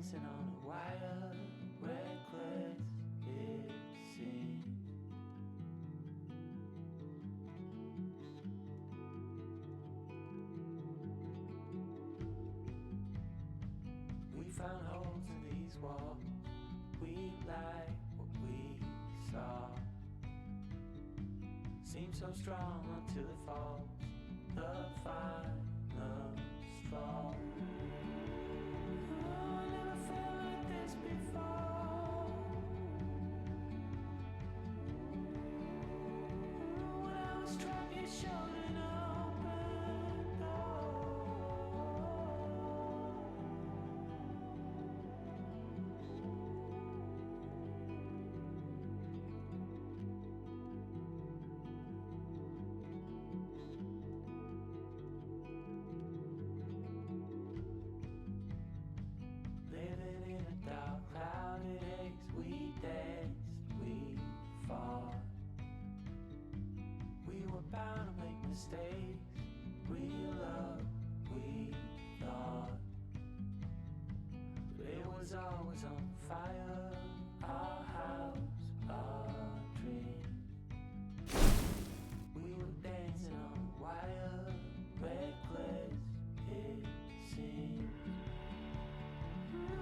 dancing on a wire, reckless it seems. We found holes in these walls, we like what we saw. Seems so strong until it falls, the final straw. Oh, I never felt like this before. When I was trapped, you showed an open door. Living in a dark, clouded haze, we danced, we fought. We were bound to make mistakes, real love, we thought. But it was always on fire, our house, our dream. We were dancing on wire, reckless it seemed.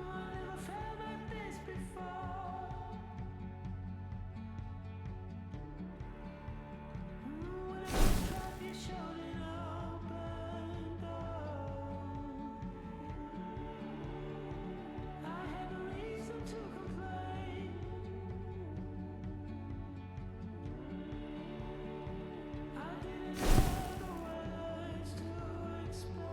I never felt like this before. When I was trapped, you showed an open door. I had no reason to complain. I didn't have the words to explain.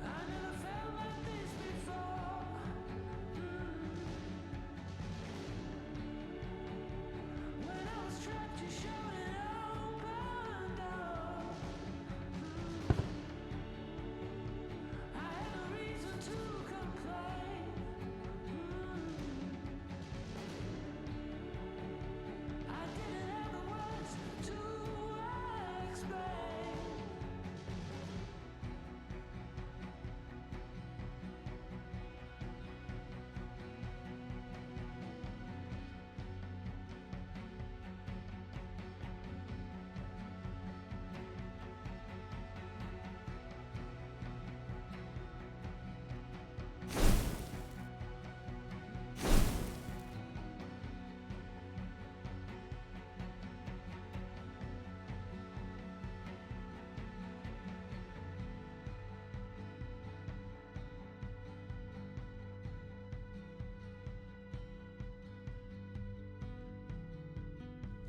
I never felt like this before. When I was trapped, you showed an open door. I had no reason to complain. I didn't have the words to explain.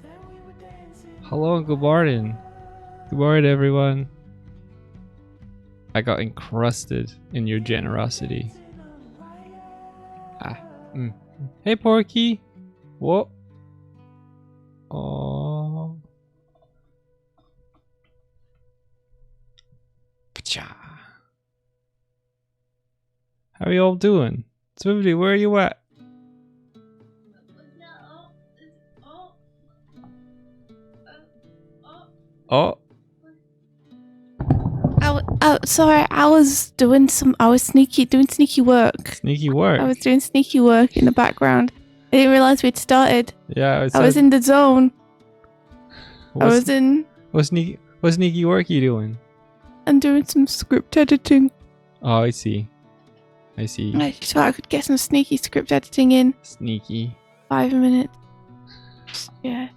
Then we were dancing. Hello and good morning. Good morning, everyone. I got encrusted in your generosity. Ah. Hey, Porky. What? Oh. How are you all doing? Swiftly, where are you at? Oh. Sorry, I was doing sneaky work. Sneaky work. I was doing sneaky work in the background. I didn't realize we'd started. Yeah, I was in the zone. What sneaky work you doing? I'm doing some script editing. Oh, I see. I see. I just thought I could get some sneaky script editing in. Sneaky. 5 minutes. Yeah.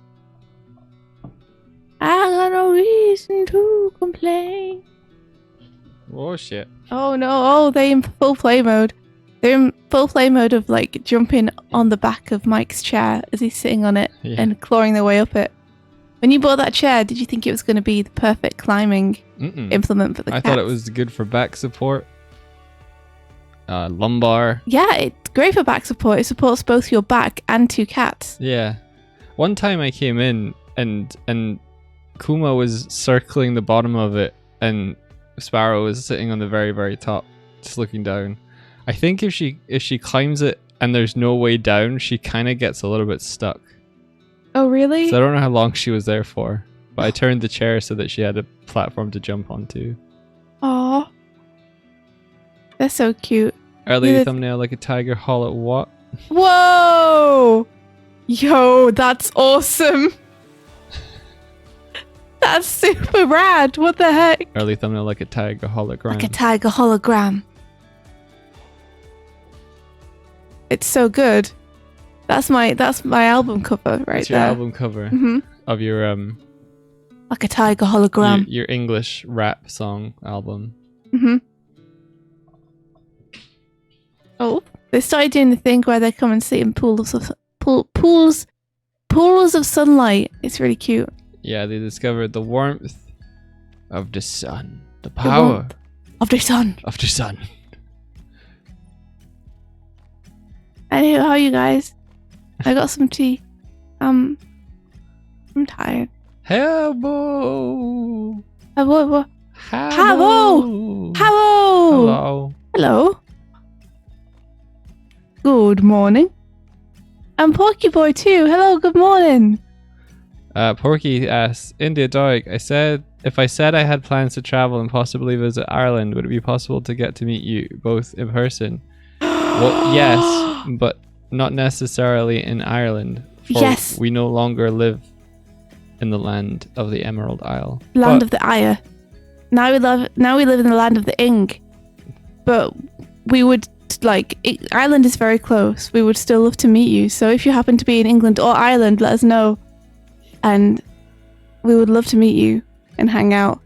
I got no reason to complain. Oh shit. Oh no, oh, they're in full play mode. They're in full play mode of like jumping on the back of Mike's chair as he's sitting on it and clawing their way up it. When you bought that chair, did you think it was going to be the perfect climbing implement for the cats? I thought it was good for back support. Lumbar. Yeah, it's great for back support. It supports both your back and 2 cats. Yeah. One time I came in and Kuma was circling the bottom of it and sparrow is sitting on the very, very top, just looking down. I think if she climbs it and there's no way down, she kind of gets a little bit stuck. Oh, really? So I don't know how long she was there for, but I turned the chair so that she had a platform to jump onto. Aw. That's so cute. Early Yeah, thumbnail like a tiger, haul at what? Whoa! Yo, that's awesome. That's super rad. What the heck? Early thumbnail like a tiger hologram. Like a tiger hologram. It's so good. That's my album cover right That's your there. album cover Mm-hmm. of your Like a tiger hologram. your English rap song album. Mm-hmm. Oh, they started doing the thing where they come and sit in pools of sunlight. It's really cute. Yeah, they discovered the warmth of the sun, the power warmth of the sun. of the sun. Anywho, how are you guys? I got some tea. I'm tired. Hello. What? Hello. Hello. Hello. Good morning. I'm Porky Boy too. Hello, good morning. Porky asks, India Doig, if I said I had plans to travel and possibly visit Ireland, would it be possible to get to meet you both in person? Well, yes, but not necessarily in Ireland. For Yes. we no longer live in the land of the Emerald Isle. Land of the Ire. Now we live in the land of the Ing. But we would Ireland is very close. We would still love to meet you. So if you happen to be in England or Ireland, let us know. And we would love to meet you and hang out.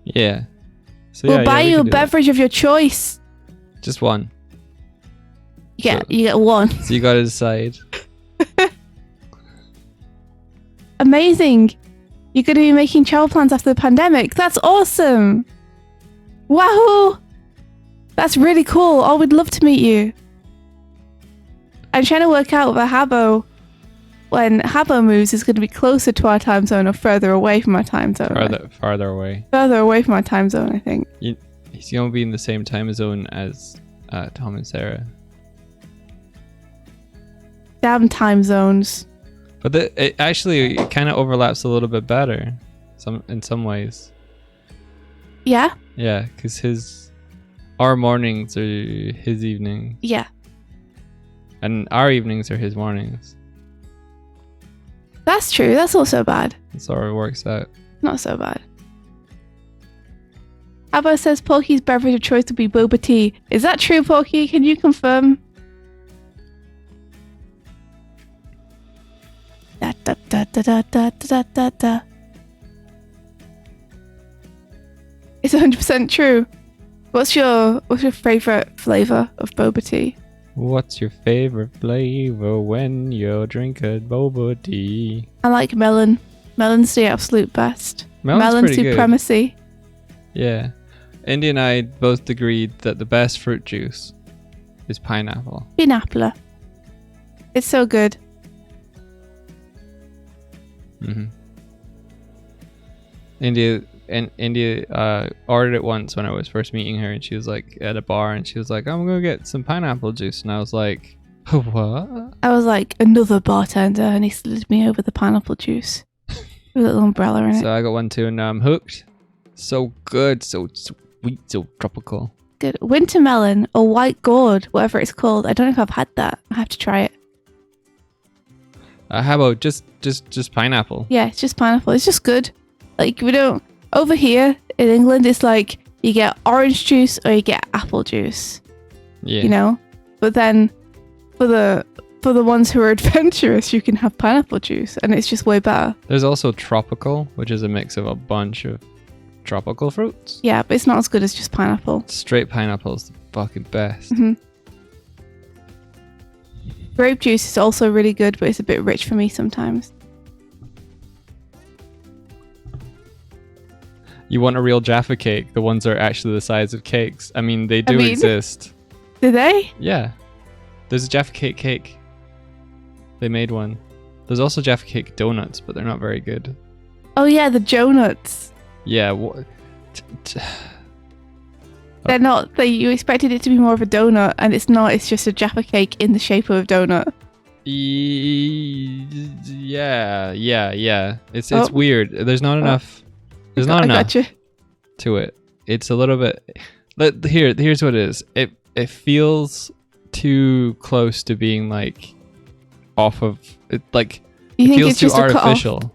Yeah. So We'll buy we you can a do that. beverage of your choice. Just one. You get one. So you gotta decide. Amazing. You're going to be making travel plans after the pandemic. That's awesome. Wahoo. That's really cool. Oh, we'd love to meet you. I'm trying to work out whether when Habbo moves, is going to be closer to our time zone or further away from our time zone. Farther away. Further away from our time zone, I think. He's gonna be in the same time zone as Tom and Sarah. Damn time zones. But it actually kind of overlaps a little bit better, in some ways. Yeah? Yeah, because our mornings are his evenings, Yeah. and our evenings are his mornings. That's true. That's also bad. That's how it works out. Not so bad. Habbo says Porky's beverage of choice would be boba tea. Is that true, Porky? Can you confirm? Da, da, da, da, da, da, da, da. It's 100% true. What's your favorite flavor of boba tea? What's your favorite flavor when you drink a boba tea? I like melon. Melon's the absolute best. Melon's pretty good. supremacy. Yeah. Indy and I both agreed that the best fruit juice is pineapple. Pineapple. It's so good. Mm-hmm. India ordered it once when I was first meeting her, and she was like at a bar, and she was like, "I'm gonna get some pineapple juice," and I was like, "What?" I was like another bartender, and he slid me over the pineapple juice with a little umbrella in it. So I got one too, and now I'm hooked. So good, so sweet, so tropical. Good. Winter melon or white gourd, whatever it's called. I don't know if I've had that. I have to try it. How about just pineapple? Yeah, it's just pineapple. It's just good. Like we don't over here in England. It's like you get orange juice or you get apple juice. Yeah. You know. But then for the ones who are adventurous, you can have pineapple juice, and it's just way better. There's also tropical, which is a mix of a bunch of tropical fruits. Yeah, but it's not as good as just pineapple. Straight pineapple is the fucking best. Mm-hmm. Grape juice is also really good, but it's a bit rich for me sometimes. You want a real Jaffa cake? The ones that are actually the size of cakes. I mean, they do exist. Do they? Yeah. There's a Jaffa cake. They made one. There's also Jaffa cake donuts, but they're not very good. Oh yeah, the Joe nuts. Yeah. They're not. You expected it to be more of a donut, and it's not. It's just a Jaffa cake in the shape of a donut. Yeah. It's weird. There's not enough. There's not enough Gotcha. to it. It's a little bit. Here's what it is. It feels too close to being like off of it. Like You it think feels it's too just a cut off? artificial.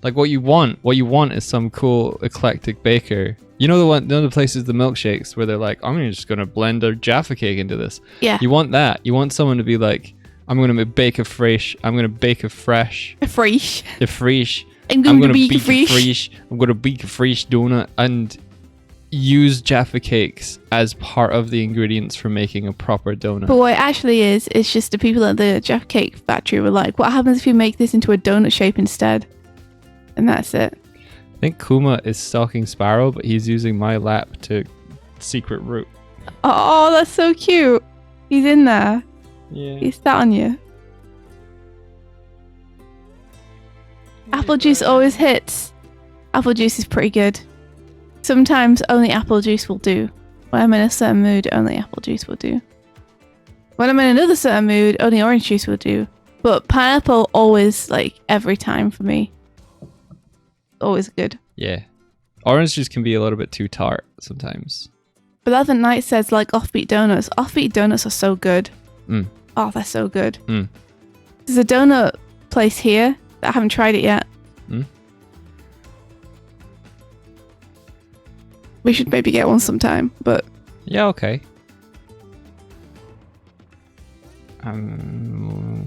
Like what you want is some cool eclectic baker. You know the places, the milkshakes where they're like, I'm just gonna blend a Jaffa cake into this. Yeah. You want that. You want someone to be like, I'm gonna bake a fresh. I'm gonna bake a fresh. A fresh. The fresh. I'm going to bake a fresh. I'm gonna bake a fresh donut and use Jaffa cakes as part of the ingredients for making a proper donut. But what it actually is, it's just the people at the Jaffa Cake factory were like, what happens if you make this into a donut shape instead? And that's it. I think Kuma is stalking Sparrow, but he's using my lap to secret route. Oh, that's so cute. He's in there. Yeah. He's sat on you. Apple juice always hits. Apple juice is pretty good. Sometimes only apple juice will do. When I'm in a certain mood, only apple juice will do. When I'm in another certain mood, only orange juice will do. But pineapple always, like, every time for me. Always good. Yeah. Orange juice can be a little bit too tart sometimes. Beloved Knight says, like, offbeat donuts. Offbeat donuts are so good. Mm. Oh, they're so good. Mm. There's a donut place here that I haven't tried it yet. Mm. We should maybe get one sometime, but... Yeah, okay.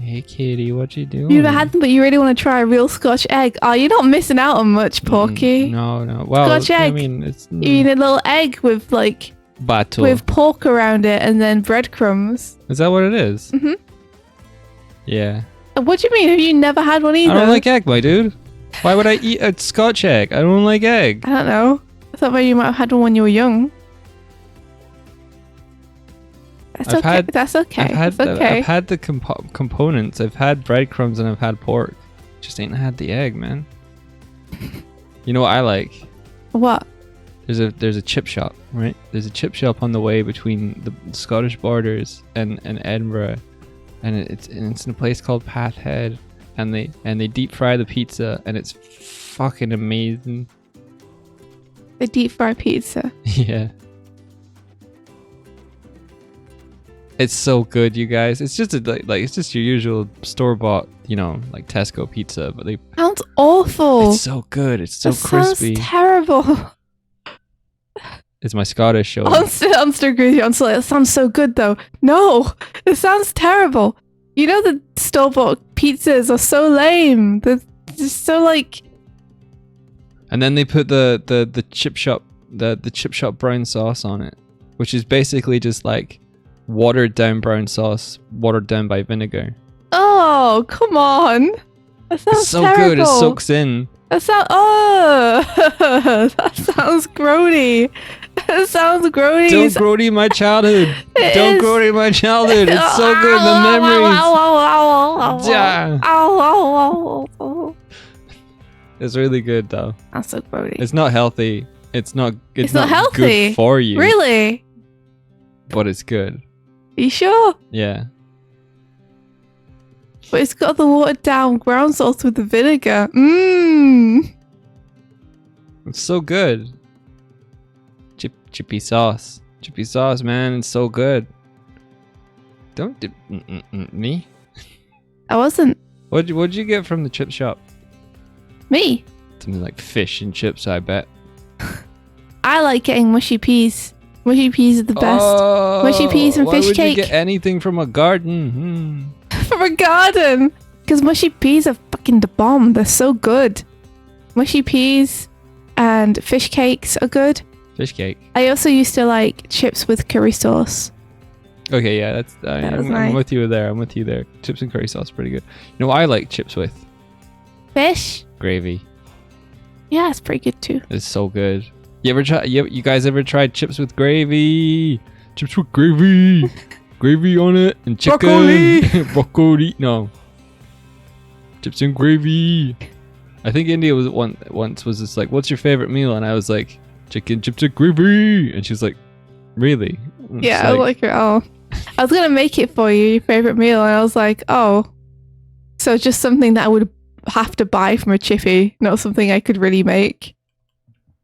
Hey kitty, what you doing? You never had them, but you really want to try a real Scotch egg. Oh, you're not missing out on much, Porky. No. Well, Scotch egg. I mean, it's... You need a little egg with, like... Battle. With pork around it and then breadcrumbs. Is that what it is? Mm-hmm. Yeah. What do you mean? Have you never had one either? I don't like egg, my dude. Why would I eat a Scotch egg? I don't like egg. I don't know. I thought maybe you might have had one when you were young. That's okay. That's okay. I've had the components. I've had breadcrumbs and I've had pork. Just ain't had the egg, man. You know what I like? What? There's a chip shop, right? There's a chip shop on the way between the Scottish borders and Edinburgh, and it's in a place called Pathhead, and they deep fry the pizza, and it's fucking amazing. The deep fry pizza. Yeah. It's so good, you guys. It's just it's just your usual store-bought, like Tesco pizza, but they sounds awful. It's so good. It's so that crispy. Sounds terrible. It's my Scottish show. I'm still agreeing with you. It sounds so good though. No, it sounds terrible. You know the store-bought pizzas are so lame. They're just so like. And then they put the chip shop the chip shop brown sauce on it, which is basically just like watered down brown sauce, watered down by vinegar. Oh, come on. That sounds it's so terrible. good. It soaks in. That sounds grody. That sounds grody. Don't grody my childhood. Don't grody my childhood. It's so good. The memories. Yeah. It's really good though. That's so grody. It's not healthy. It's not healthy. Good for you. Really? But it's good. Are you sure? Yeah. But it's got the watered down ground sauce with the vinegar. Mmm. It's so good. Chippy sauce. Chippy sauce, man. It's so good. Don't do me. I wasn't. What'd you get from the chip shop? Me? Something like fish and chips, I bet. I like getting mushy peas. Mushy peas are the best. Oh, mushy peas and fish why would cake. You get anything from a garden? From a garden? Because mushy peas are fucking the bomb. They're so good. Mushy peas and fish cakes are good. Fish cake. I also used to like chips with curry sauce. Okay, yeah, I'm with you there. I'm with you there. Chips and curry sauce, pretty good. You know what I like chips with? Fish. Gravy. Yeah, it's pretty good too. It's so good. You guys ever tried chips with gravy? Chips with gravy. Gravy on it and chicken. Broccoli. Broccoli. No. Chips and gravy. I think India was once was just like, what's your favorite meal? And I was like, chicken chips are creepy. And she's like, really? And Yeah, it's I like it. Oh, I was gonna make it for you, your favorite meal, and I was like, oh, so just something that I would have to buy from a chippy, not something I could really make.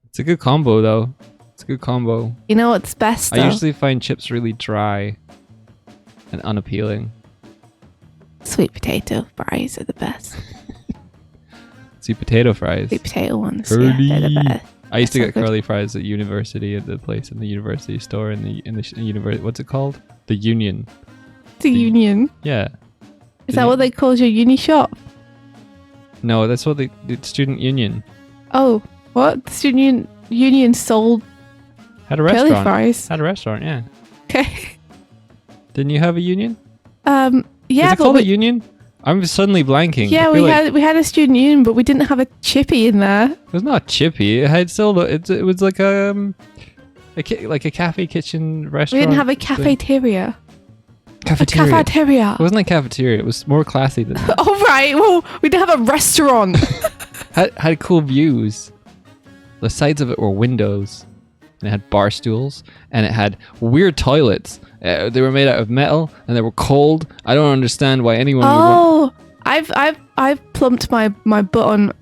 It's a good combo, though. It's a good combo. You know what's best? Though? I usually find chips really dry and unappealing. Sweet potato fries are the best. Sweet potato fries. Sweet potato ones. Curly. Yeah, they're the best. I used to so get good. curly fries at university at the place in the university store in the university. What's it called? The Union. The Union. Yeah. Is that what they called your uni shop? No, that's what the student union Oh, what? The student union sold had a curly restaurant. fries. Had a restaurant, yeah. Okay. Didn't you have a union? Yeah, Is it but called a union? I'm suddenly blanking. yeah, I feel we had a student union, but we didn't have a chippy in there. It was not chippy. It had still. It was like like a cafe kitchen We restaurant. didn't have a thing. cafeteria. Cafeteria. A cafeteria. It wasn't a cafeteria. It was more classy than that. Oh right. Well, we didn't have a restaurant. had cool views. The sides of it were windows, and it had bar stools, and it had weird toilets. They were made out of metal, and they were cold. I don't understand why anyone would want... Oh, I've plumped my butt on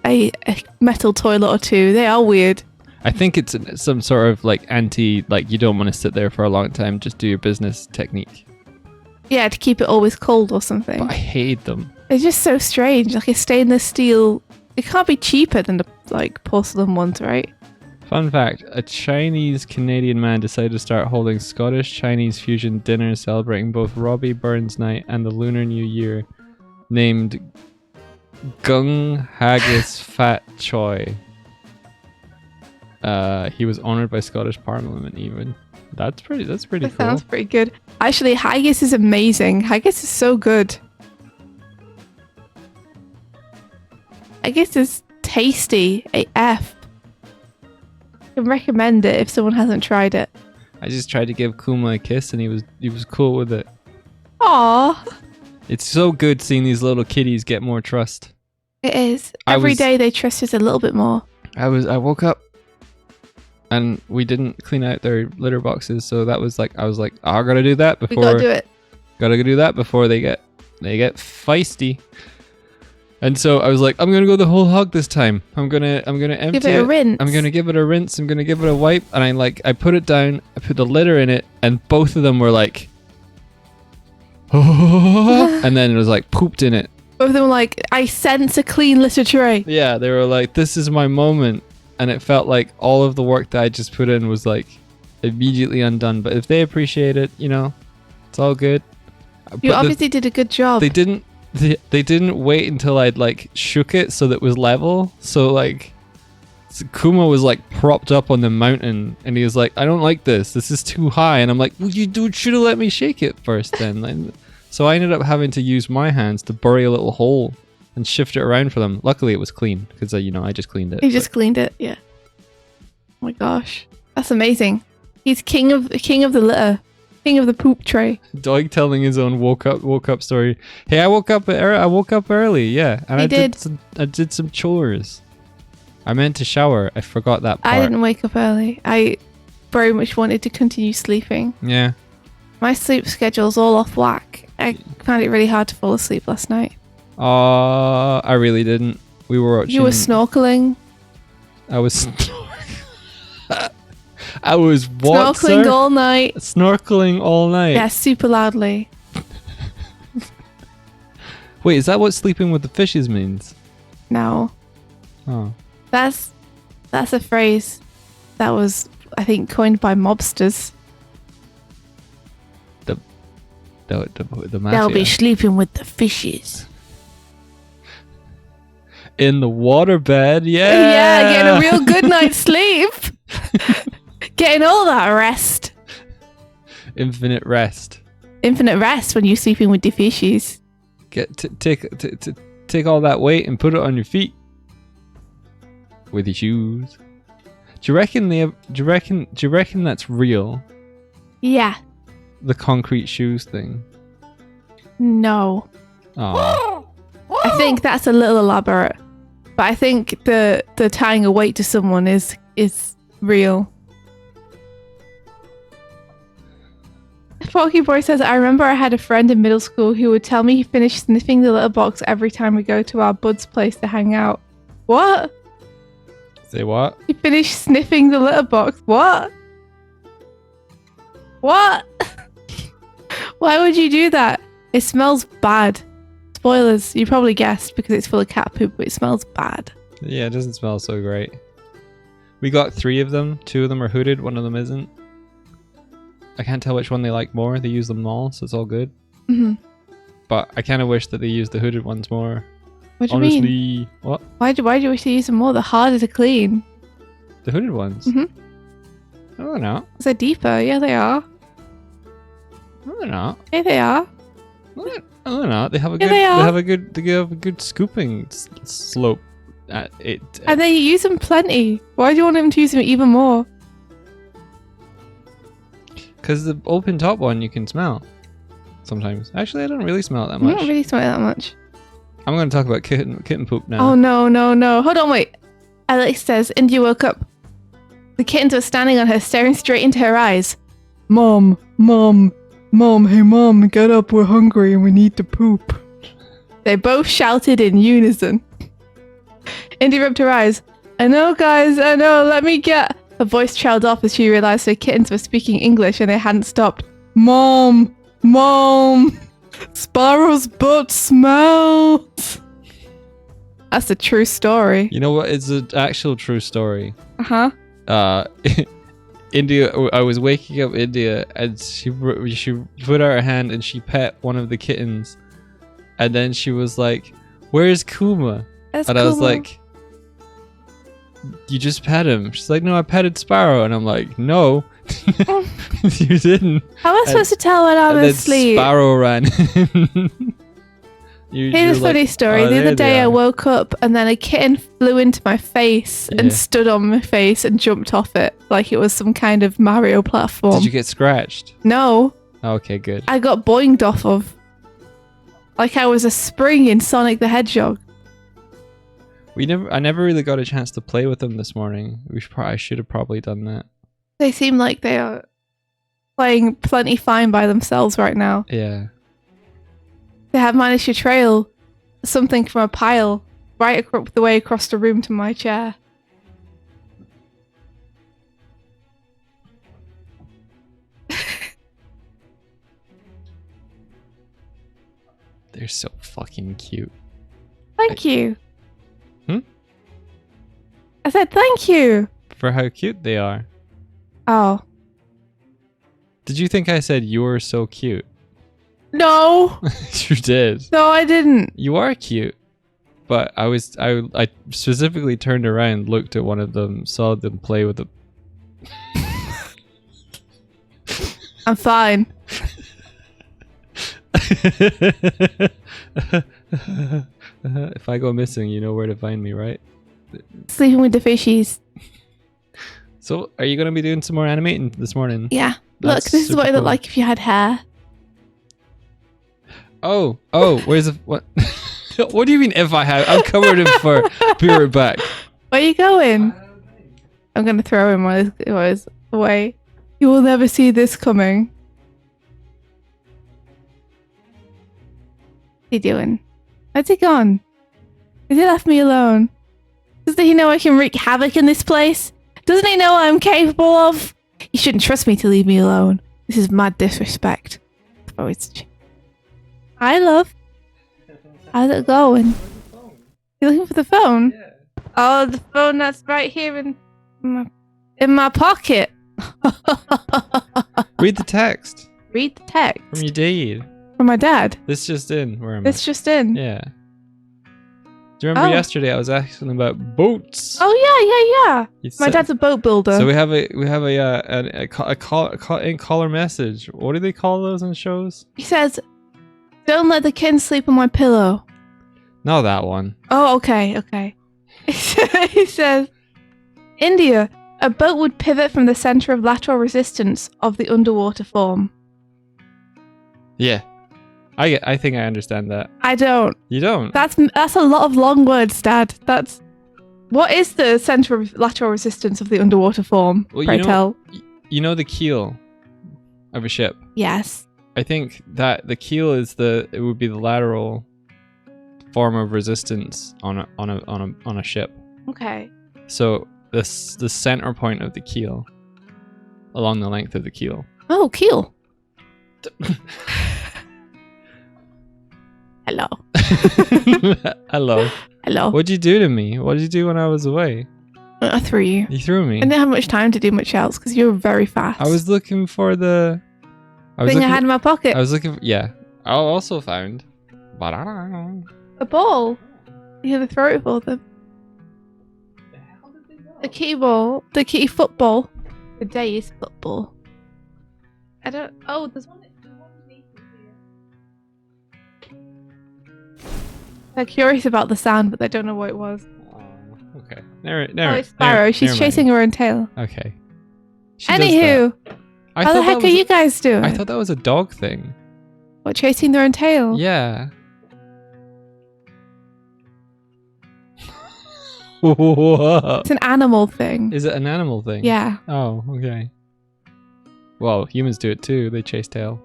a metal toilet or two. They are weird. I think it's some sort of like you don't want to sit there for a long time. Just do your business technique. Yeah, to keep it always cold or something. But I hate them. They're just so strange. Like a stainless steel. It can't be cheaper than the like porcelain ones, right? Fun fact, a Chinese-Canadian man decided to start holding Scottish-Chinese fusion dinners celebrating both Robbie Burns Night and the Lunar New Year, named Gung Haggis Fat Choi. He was honoured by Scottish Parliament even. That's pretty That cool. sounds pretty good. Actually, haggis is amazing. Haggis is so good. Haggis is tasty AF. I can recommend it if someone hasn't tried it. I just tried to give Kuma a kiss and he was cool with it. Aww. It's so good seeing these little kitties get more trust. It is. Every day they trust us a little bit more. I woke up and we didn't clean out their litter boxes, so that was like I was like, oh, I gotta do that before We gotta do it. Gotta do that before they get feisty. And so I was like, I'm gonna go the whole hog this time. I'm gonna empty Give it a rinse. I'm gonna give it a rinse. I'm gonna give it a wipe. And I put it down. I put the litter in it, and both of them were like, and then it was like pooped in it. Both of them were like, I sense a clean litter tray. Yeah, they were like, this is my moment, and it felt like all of the work that I just put in was like immediately undone. But if they appreciate it, you know, it's all good. You obviously did a good job. They didn't wait until I'd like shook it so that it was level. So like Kuma was like propped up on the mountain and he was like, I don't like this. This is too high. And I'm like, well, you should have let me shake it first then. And so I ended up having to use my hands to bury a little hole and shift it around for them. Luckily it was clean because I just cleaned it. He just cleaned it, yeah. Oh my gosh. That's amazing. He's king of the litter. King of the poop tray. Doig telling his own woke up story. Hey, I woke up early, yeah, and I did some chores. I meant to shower. I forgot that part. I didn't wake up early. I very much wanted to continue sleeping. Yeah. My sleep schedule's all off whack. I found it really hard to fall asleep last night. I really didn't. We were watching. You were snorkeling. I was. I was what? Snorkeling all night. Snorkeling all night. Yeah, super loudly. Wait, is that what sleeping with the fishes means? No. Oh. That's a phrase that was, I think, coined by mobsters. The mafia. They'll be sleeping with the fishes. In the waterbed, yeah. Yeah, getting a real good night's sleep. Getting all that rest. Infinite rest. Infinite rest when you're sleeping with the fishes. Take all that weight and put it on your feet with your shoes. Do you reckon that's real? Yeah. The concrete shoes thing. No. Oh. I think that's a little elaborate. But I think the tying a weight to someone is real. Porky Boy says, I remember I had a friend in middle school who would tell me he finished sniffing the litter box every time we go to our bud's place to hang out. What? Say what? He finished sniffing the litter box. What? What? Why would you do that? It smells bad. Spoilers, you probably guessed because it's full of cat poop, but it smells bad. Yeah, it doesn't smell so great. We got 3 of them. 2 of them are hooded, 1 of them isn't. I can't tell which one they like more. They use them all, so it's all good. Mm-hmm. But I kind of wish that they used the hooded ones more. What do you Honestly, mean? What? Why do you wish to use them more? They're harder to clean. The hooded ones? Mhm. No, they're not. They're deeper. Yeah, they are. No, they're not. Yeah, they are. No, they're not. They have a Yeah, good. they are. They have a good scooping slope at it. And then you use them plenty. Why do you want them to use them even more? Because the open top one you can smell sometimes. Actually, I don't really smell it that I much. don't really smell it that much. I'm going to talk about kitten poop now. Oh, no. Hold on, wait. Alex says, India woke up. The kittens were standing on her, staring straight into her eyes. Mom, hey mom, get up, we're hungry and we need to poop. They both shouted in unison. Indy rubbed her eyes. I know, guys, I know, let me get... Her voice trailed off as she realised her kittens were speaking English and they hadn't stopped. Mom, Sparrow's butt smells. That's a true story. You know what? It's an actual true story. Uh-huh. India, I was waking up India and she put out her hand and she pet one of the kittens. And then she was like, where's Kuma? That's And I was cool. like, you just pet him. She's like, no, I petted Sparrow. And I'm like, no, you didn't. How am I supposed to tell when I'm And then asleep? Sparrow ran in. Here's a funny story. "Oh, The there other they day I are." woke up and then a kitten flew into my face Yeah. and stood on my face and jumped off it like it was some kind of Mario platform. Did you get scratched? No, Okay, good. I got boinged off of. Like I was a spring in Sonic the Hedgehog. I never really got a chance to play with them this morning. I should have probably done that. They seem like they are playing plenty fine by themselves right now. Yeah. They have managed to trail something from a pile right the way across the room to my chair. They're so fucking cute. Thank you. Hmm? I said thank you. For how cute they are. Oh. Did you think I said you're so cute? No. You did. No, I didn't. You are cute. But I specifically turned around, looked at one of them, saw them play with the... I'm fine. If I go missing, you know where to find me, right? Sleeping with the fishies. So, are you going to be doing some more animating this morning? Yeah. Look, That's this is what super it looked cool. like if you had hair. Oh, where's the... What? What do you mean if I had? I'm covered in fur. Be right back. Where are you going? I'm going to throw him while he's away. You will never see this coming. What's he doing? Where's he gone? Has he left me alone? Doesn't he know I can wreak havoc in this place? Doesn't he know what I'm capable of? You shouldn't trust me to leave me alone. This is mad disrespect. Oh, Hi, love. How's it going? You looking for the phone? Yeah. Oh, the phone that's right here in my pocket. Read the text Read the text from your dad. from my dad. This just in. Where am It's just in. I? Yeah. Do you remember Oh. yesterday I was asking about boats? Oh yeah. You My said- dad's a boat builder. So we have a caller message. What do they call those in shows? He says, "Don't let the kitten sleep on my pillow." No, that one. Oh, okay. He says, "India, a boat would pivot from the center of lateral resistance of the underwater form." Yeah, I think I understand that. I don't. You don't. That's a lot of long words, Dad. What is the center of lateral resistance of the underwater form? Well, Pray tell. You know the keel of a ship. Yes. I think that the keel is it would be the lateral form of resistance on a ship. Okay. So the center point of the keel, along the length of the keel. Oh, keel. Hello. Hello. Hello. What'd you do to me? What did you do when I was away? I threw you. You threw me. I didn't have much time to do much else because you were very fast. I was looking for the thing I had in my pocket. I was looking for, yeah. I also found A ball. You're gonna throw it for them. The key ball. The key football. The day is football. I don't. Oh, there's one. They're curious about the sound, but they don't know what it was. Okay. Oh, it's Sparrow. She's chasing her own tail. Okay. Anywho, how the heck are you guys doing? I thought that was a dog thing. What, chasing their own tail? Yeah. Whoa. It's an animal thing. Is it an animal thing? Yeah. Oh, okay. Well, humans do it too. They chase tail.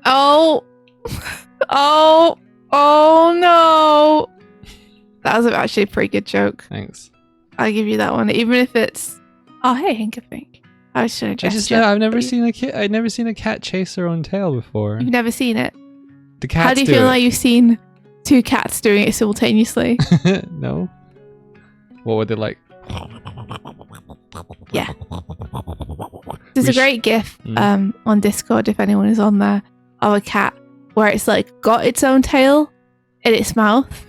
Oh. Oh no. That was actually a pretty good joke. Thanks. I'll give you that one, even if it's. Oh, hey, Hinkafink. I was showing a gesture. I've never seen a cat. I've never seen a cat chase their own tail before. You've never seen it. The cats. How do you feel like you've seen two cats doing it simultaneously? No. What were they like? Yeah. There's a great GIF on Discord if anyone is on there of a cat where it's like got its own tail in its mouth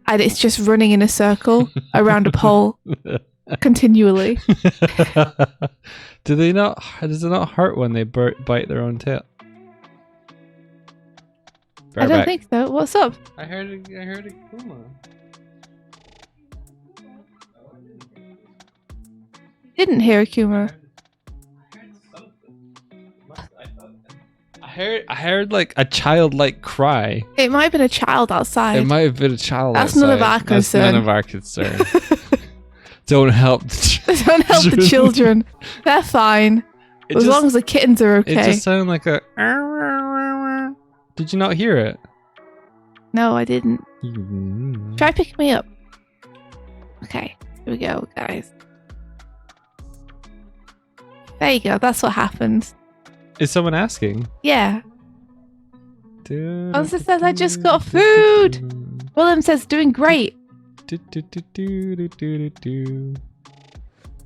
and it's just running in a circle around a pole continually. Does it not hurt when they bite their own tail? I don't think so. What's up? I heard a Kuma. Didn't hear a Kuma. I heard like a childlike cry. It might have been a child outside. It might have been a child. That's outside. none of our concern. That's none of our concern. Don't help. Don't help the children. They're fine. As long as the kittens are okay. It just sounded like a. Did you not hear it? No, I didn't. Try picking me up. Okay, here we go, guys. There you go. That's what happens. Is someone asking? Yeah. Elsa says, I just got food. Willem says, doing great.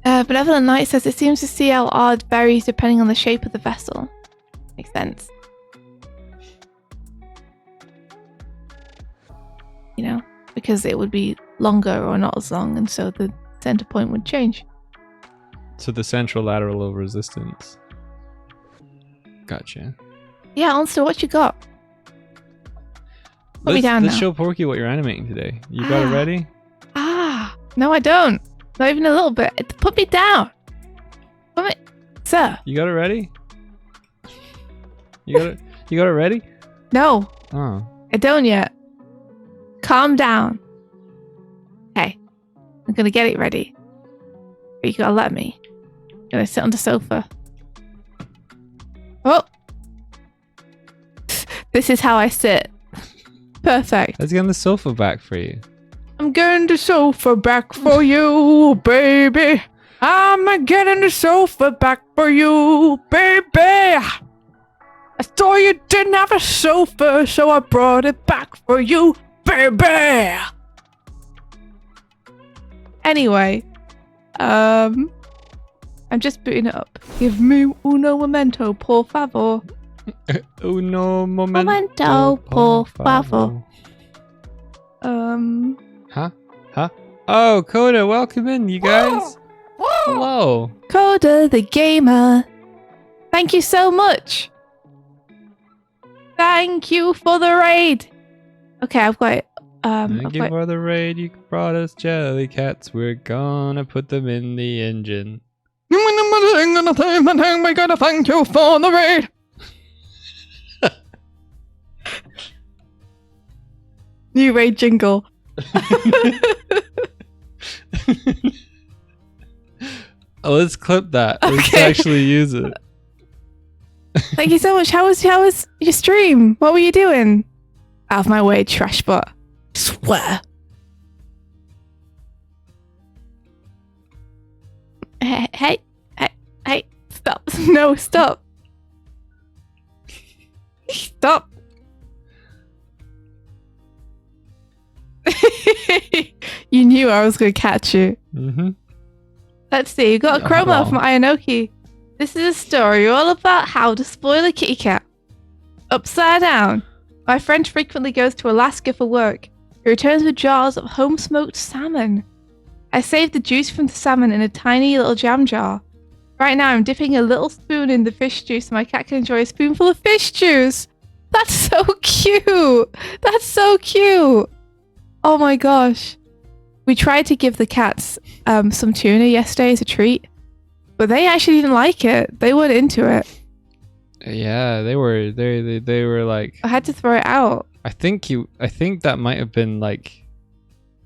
Benevolent Knight says, it seems to CLR varies depending on the shape of the vessel. Makes sense. You know, because it would be longer or not as long, and so the center point would change. So the central lateral of resistance. Gotcha. Yeah, Monster, what you got? Put me down let's now. show Porky what you're animating today. You got it ready? No, I don't. Not even a little bit. Put me down. Put me, sir. You got it ready? You got it ready? No. Oh. I don't yet. Calm down. Okay. I'm gonna get it ready. But you gotta let me. I'm gonna sit on the sofa. Oh! This is how I sit. Perfect. Let's get on the sofa back for you. I'm getting the sofa back for you, baby. I'm getting the sofa back for you, baby. I saw you didn't have a sofa, so I brought it back for you, baby. Anyway, I'm just booting it up. Give me uno momento, por favor. Uno Momento, por favor. Huh? Oh, Coda, welcome in, you guys. Hello. Coda the gamer. Thank you so much. Thank you for the raid. Okay, I've got it. Thank you for the raid. You brought us jelly cats. We're gonna put them in the engine. We're gonna thank you for the raid. New raid jingle. Oh, let's clip that. Let's Okay. actually use it. Thank you so much. How was your stream? What were you doing? Out of my way, trash bot. Swear. Hey, stop. No, stop. Stop. You knew I was going to catch you. Mm-hmm. Let's see. You got a Yeah, chroma well. from Ionoki. This is a story all about how to spoil a kitty cat. Upside down. My friend frequently goes to Alaska for work. He returns with jars of home-smoked salmon. I saved the juice from the salmon in a tiny little jam jar. Right now, I'm dipping a little spoon in the fish juice so my cat can enjoy a spoonful of fish juice. That's so cute. That's so cute. Oh my gosh. We tried to give the cats some tuna yesterday as a treat, but they actually didn't like it. They weren't into it. Yeah, they were like, I had to throw it out. I think that might have been like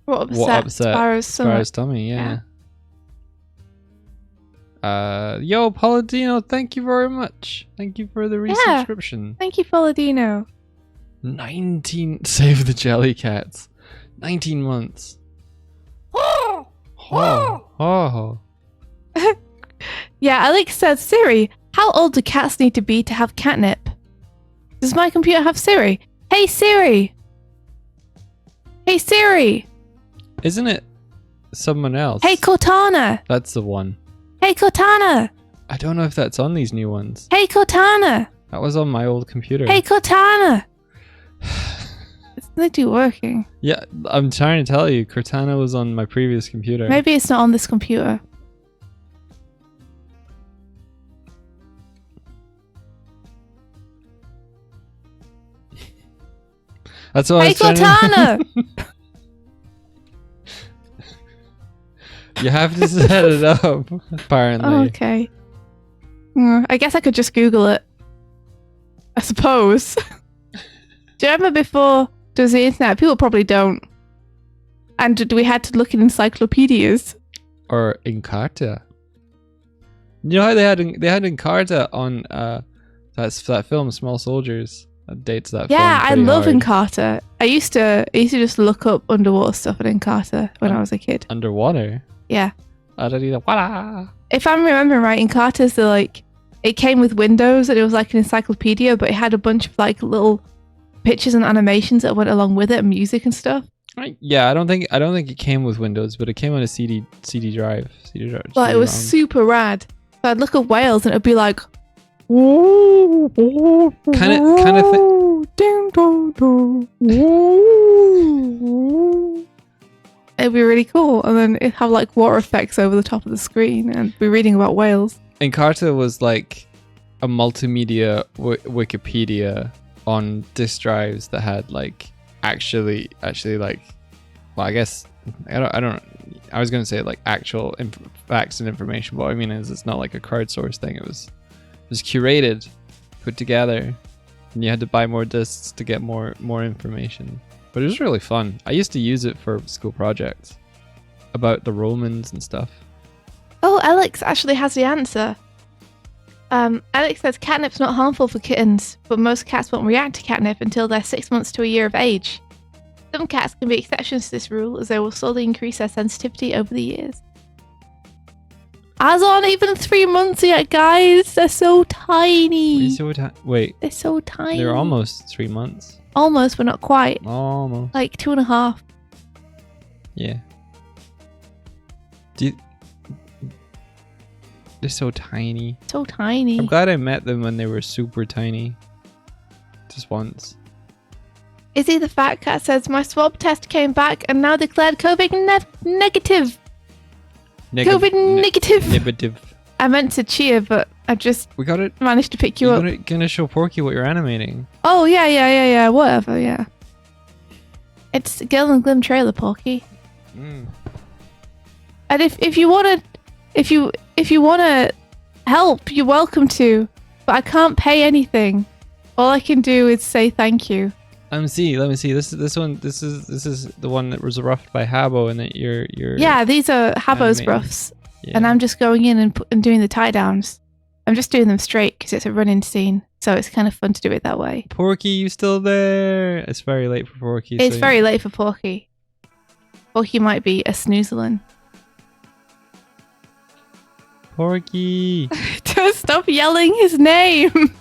What upset Sparrow's stomach. Sparrow's tummy, yeah. Yo, Paladino, thank you very much. Thank you for the resubscription. Thank you, Paladino. 19 save the jelly cats. 19 months. Oh. Yeah, Alex said, Siri, how old do cats need to be to have catnip? Does my computer have Siri? Hey Siri! Hey Siri! Isn't it someone else? Hey Cortana! That's the one. Hey Cortana! I don't know if that's on these new ones. Hey Cortana! That was on my old computer. Hey Cortana! It's literally working. Yeah, I'm trying to tell you, Cortana was on my previous computer. Maybe it's not on this computer. That's what I Hey was trying to... Cortana! You have to set it up, apparently. Oh, okay. I guess I could just Google it. I suppose. Do you remember before there was the internet? People probably don't. And we had to look in encyclopedias. Or Encarta. You know how they had Encarta on that film Small Soldiers? That dates that film. Yeah, I pretty love hard. Encarta. I used to just look up underwater stuff at Encarta when I was a kid. Underwater. Yeah. Wala. If I'm remembering right, Encarta's it came with Windows and it was like an encyclopedia, but it had a bunch of like little pictures and animations that went along with it and music and stuff. Yeah, I don't think it came with Windows, but it came on a CD drive. But it was super rad. So I'd look at whales and it'd be like kind of it'd be really cool, and then it'd have like water effects over the top of the screen and be reading about whales. Encarta was like a multimedia Wikipedia on disk drives that had like actually like, well, I guess I was gonna say like actual facts and information, but what I mean is it's not like a crowdsourced thing. It was curated, put together, and you had to buy more discs to get more information. But it was really fun. I used to use it for school projects about the Romans and stuff. Oh, Alex actually has the answer. Alex says catnip's not harmful for kittens, but most cats won't react to catnip until they're 6 months to a year of age. Some cats can be exceptions to this rule, as they will slowly increase their sensitivity over the years. Ours aren't even 3 months yet, guys. They're so tiny. Wait, They're so tiny. they're almost 3 months. Almost, but not quite. Almost. Like 2.5. Yeah. They're so tiny. So tiny. I'm glad I met them when they were super tiny. Just once. Izzy the fat cat says, my swab test came back and now declared COVID negative. COVID negative. Negative. I meant to cheer, but I just We got it. managed to pick you up. You're gonna show Porky what you're animating. Oh, yeah. Whatever, yeah. It's Girl and Glim trailer, Porky. Mm. And if you wanna help, you're welcome to. But I can't pay anything. All I can do is say thank you. Let me see. This one. This is the one that was roughed by Habbo, and that you're. Yeah, these are Habbo's animating. roughs, Yeah. and I'm just going in and doing the tie downs. I'm just doing them straight because it's a running scene, so it's kind of fun to do it that way. Porky, you still there? It's very late for Porky. It's so- very late for Porky. Porky might be a snoozling. Porky. Don't stop yelling his name.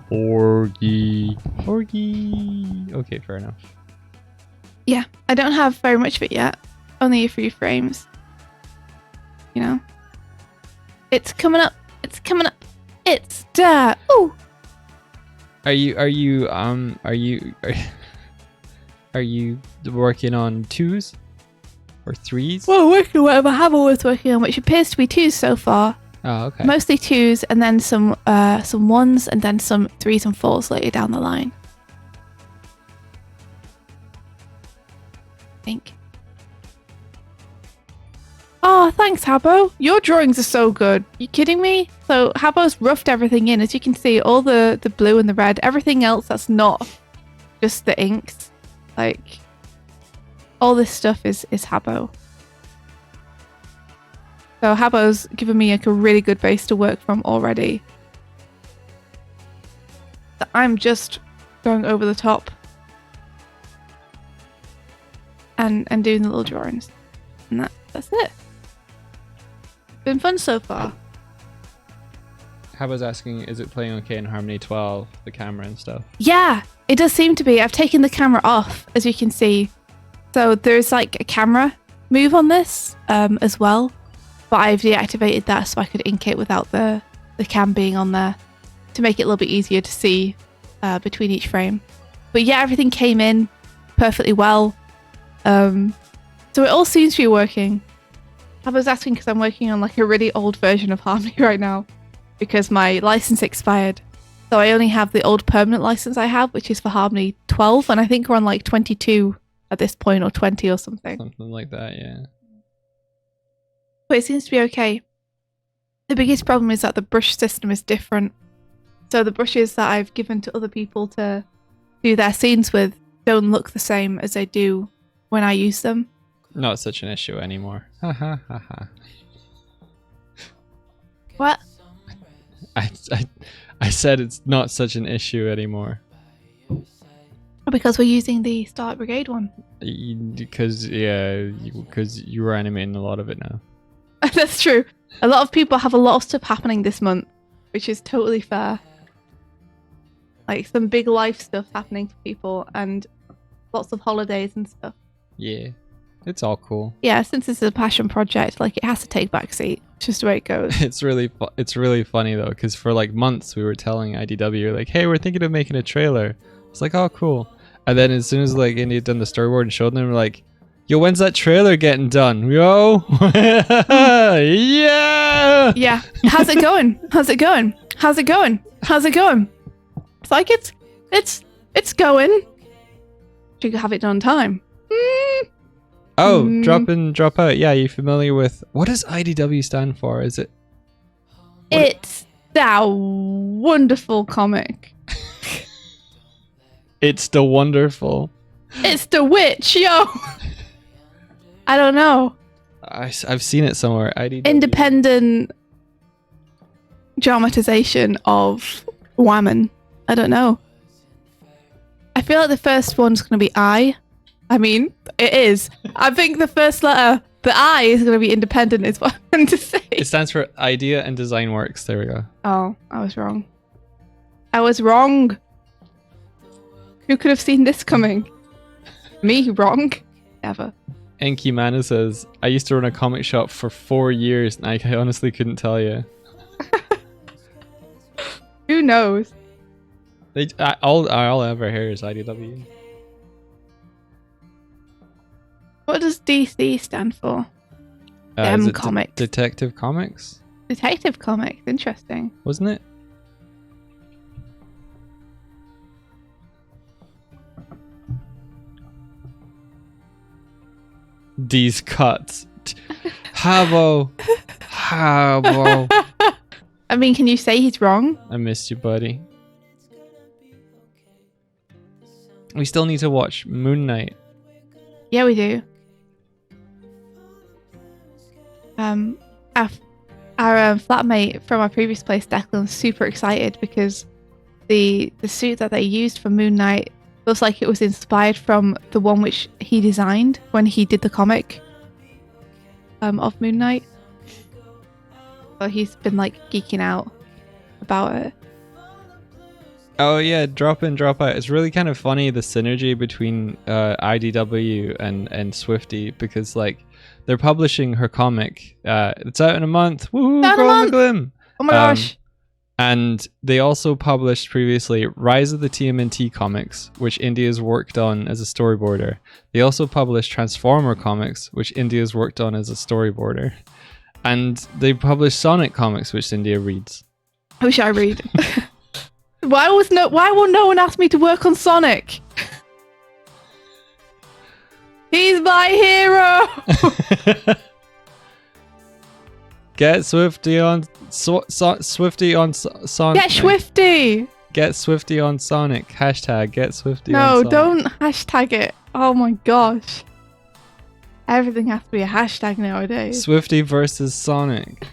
Porky. Porky. Okay, fair enough. Yeah, I don't have very much of it yet. Only a few frames. You know? It's coming up. It's coming up. It's there. Ooh. Are you working on 2s or 3s? Well, working whatever Habbo was working on, which appears to be 2s so far. Oh, okay. Mostly 2s, and then some 1s, and then some 3s and 4s later down the line. I think. Oh, thanks, Habbo. Your drawings are so good. You kidding me? So Habbo's roughed everything in. As you can see, all the blue and the red, everything else that's not just the inks. Like, all this stuff is Habbo. So Habbo's given me like a really good base to work from already. So I'm just going over the top and doing the little drawings. And that's it. Been fun so far. Habbo's asking, is it playing okay in Harmony 12, the camera and stuff? Yeah, it does seem to be. I've taken the camera off, as you can see. So there's like a camera move on this as well. But I've deactivated that so I could ink it without the cam being on there to make it a little bit easier to see between each frame. But yeah, everything came in perfectly well. So it all seems to be working. I was asking because I'm working on like a really old version of Harmony right now because my license expired. So I only have the old permanent license I have, which is for Harmony 12, and I think we're on like 22 at this point, or 20 or something. Something like that, yeah. But it seems to be okay. The biggest problem is that the brush system is different. So the brushes that I've given to other people to do their scenes with don't look the same as they do when I use them. Not such an issue anymore. Ha ha ha ha. What? I said it's not such an issue anymore. Because we're using the Starlight Brigade one. Because you were animating a lot of it now. That's true. A lot of people have a lot of stuff happening this month, which is totally fair. Like some big life stuff happening for people and lots of holidays and stuff. Yeah, it's all cool. Yeah, since this is a passion project, like it has to take backseat. It's just the way it goes. It's really funny though, because for like months we were telling IDW like, hey, we're thinking of making a trailer. It's like, oh, cool. And then as soon as like Indy had done the storyboard and showed them, we're like, yo, when's that trailer getting done? Yo, yeah. Yeah. How's it going? How's it going? How's it going? How's it going? It's like it's going. You could have it done on time. Oh, drop in, drop out. Yeah, you familiar with what does IDW stand for? Is it? It's that wonderful comic. It's the wonderful. It's the witch, yo. I don't know. I've seen it somewhere. IDW. Independent dramatization of Woman. I don't know. I feel like the first one's going to be I. I mean, it is. I think the first letter, the I, is going to be independent, is what I'm going to say. It stands for Idea and Design Works. There we go. Oh, I was wrong. I was wrong. Who could have seen this coming? Me, wrong? Never. Enki Mana says, I used to run a comic shop for 4 years and I honestly couldn't tell you. Who knows? All I ever hear is IDW. What does DC stand for? Is it Comics. Detective Comics? Detective Comics. Interesting. Wasn't it? These cuts. Habbo. Habbo. I mean, can you say he's wrong? I missed you, buddy. We still need to watch Moon Knight. Yeah, we do. Our flatmate from our previous place, Declan's super excited because the suit that they used for Moon Knight looks like it was inspired from the one which he designed when he did the comic of Moon Knight. So he's been like geeking out about it. Oh yeah, drop in, drop out. It's really kind of funny, the synergy between IDW and Swifty, because like they're publishing her comic. It's out in a month. Woohoo! Girl on the Glim. Oh my gosh! And they also published previously Rise of the TMNT comics, which India's worked on as a storyboarder. They also published Transformer comics, which India's worked on as a storyboarder. And they published Sonic comics, which India reads. I wish I read. Why will no one ask me to work on Sonic? He's my hero. Get Swifty on Swifty on Sonic. Get Swifty. Get Swifty on Sonic. Hashtag get Swifty on No, Sonic. don't hashtag it. Oh my gosh. Everything has to be a hashtag nowadays. Swifty versus Sonic.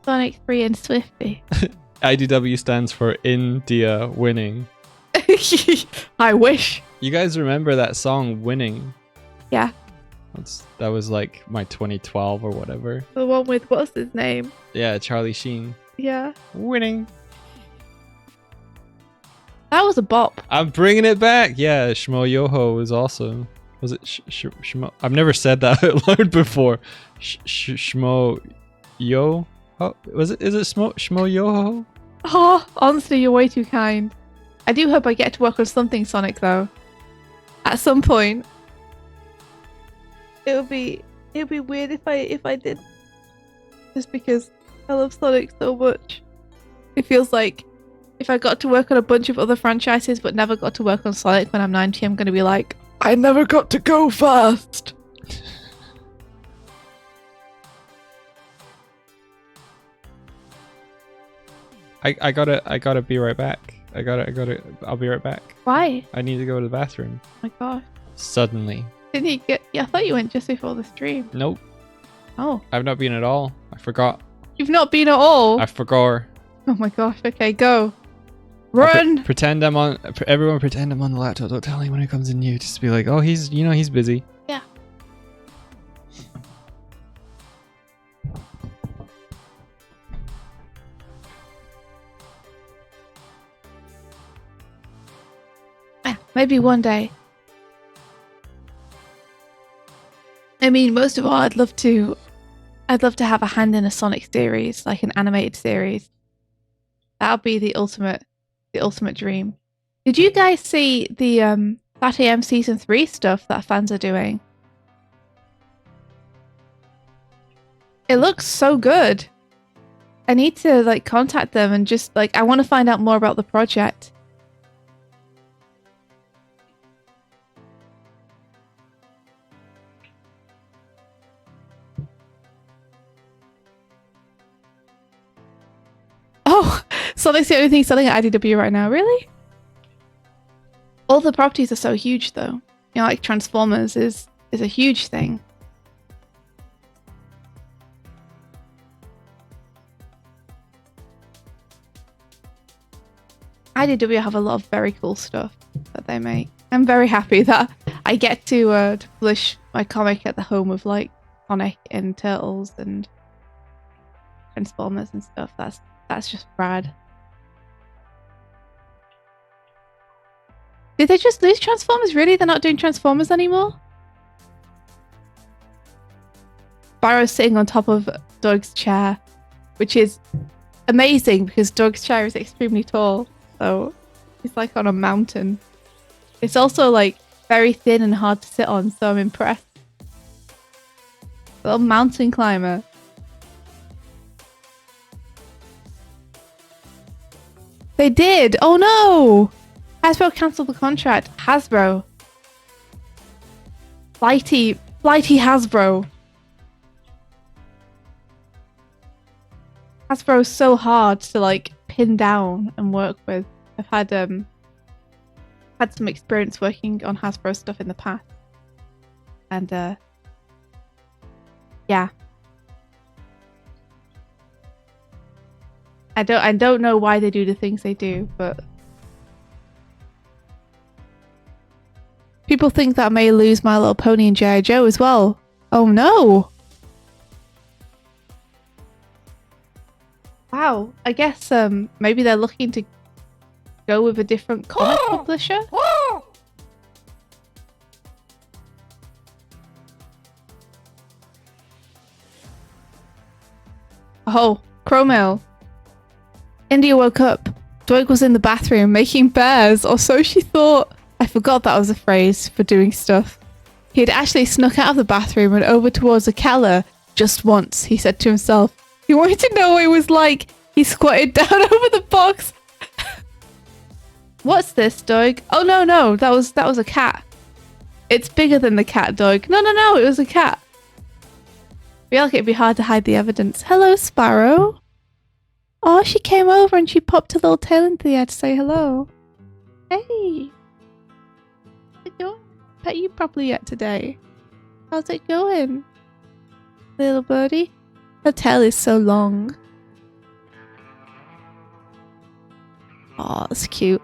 Sonic 3 and Swifty. IDW stands for India winning. I wish. You guys remember that song Winning? Yeah. That was like my 2012 or whatever. The one with what's his name? Yeah, Charlie Sheen. Yeah. Winning. That was a bop. I'm bringing it back. Yeah, Shmo Yoho was awesome. Was it Shmo? I've never said that out loud before. Shmo Yo? Oh, was it? Is it Shmo Yoho? Oh, honestly, you're way too kind. I do hope I get to work on something Sonic though. At some point. It would be weird if I did. Just because I love Sonic so much. It feels like if I got to work on a bunch of other franchises but never got to work on Sonic when I'm 90, I'm going to be like, I never got to go fast. I gotta be right back. I'll be right back. Why? I need to go to the bathroom. Oh my gosh. Suddenly. Didn't you get... Yeah, I thought you went just before the stream. Nope. Oh. I've not been at all. I forgot. You've not been at all? I forgot. Oh my gosh. Okay, go. Run! Pretend I'm on... Everyone pretend I'm on the laptop. Don't tell anyone who comes in new. Just be like, oh, he's busy. Yeah. Maybe one day. I mean, most of all, I'd love to have a hand in a Sonic series, like an animated series. That would be the ultimate dream. Did you guys see the Fat AM Season 3 stuff that fans are doing? It looks so good. I need to like contact them and just like I want to find out more about the project. Oh, Sonic's the only thing selling at IDW right now. Really? All the properties are so huge, though. You know, like Transformers is a huge thing. IDW have a lot of very cool stuff that they make. I'm very happy that I get to publish my comic at the home of like Sonic and Turtles and Transformers and stuff. That's just rad. Did they just lose Transformers? Really? They're not doing Transformers anymore? Spyro's sitting on top of Doig's chair, which is amazing because Doig's chair is extremely tall. So he's like on a mountain. It's also like very thin and hard to sit on, so I'm impressed. Little mountain climber. They did! Oh no! Hasbro cancelled the contract. Hasbro. Flighty Hasbro. Hasbro is so hard to like pin down and work with. I've had some experience working on Hasbro stuff in the past, and yeah, I don't know why they do the things they do, but people think that I may lose My Little Pony and G.I. Joe as well. Oh no! Wow, I guess maybe they're looking to go with a different comic publisher. Oh, Chromel. India woke up. Doig was in the bathroom making bears, or so she thought. I forgot that was a phrase for doing stuff. He had actually snuck out of the bathroom and over towards a Keller just once, he said to himself. He wanted to know what it was like. He squatted down over the box. What's this, Doig? Oh no, that was a cat. It's bigger than the cat, Doig. No, it was a cat. I feel like it'd be hard to hide the evidence. Hello, Sparrow. Oh, she came over and she popped her little tail into the air to say hello. Hey. How's it going? Pet you properly yet today? How's it going? Little birdie? Her tail is so long. Oh, that's cute.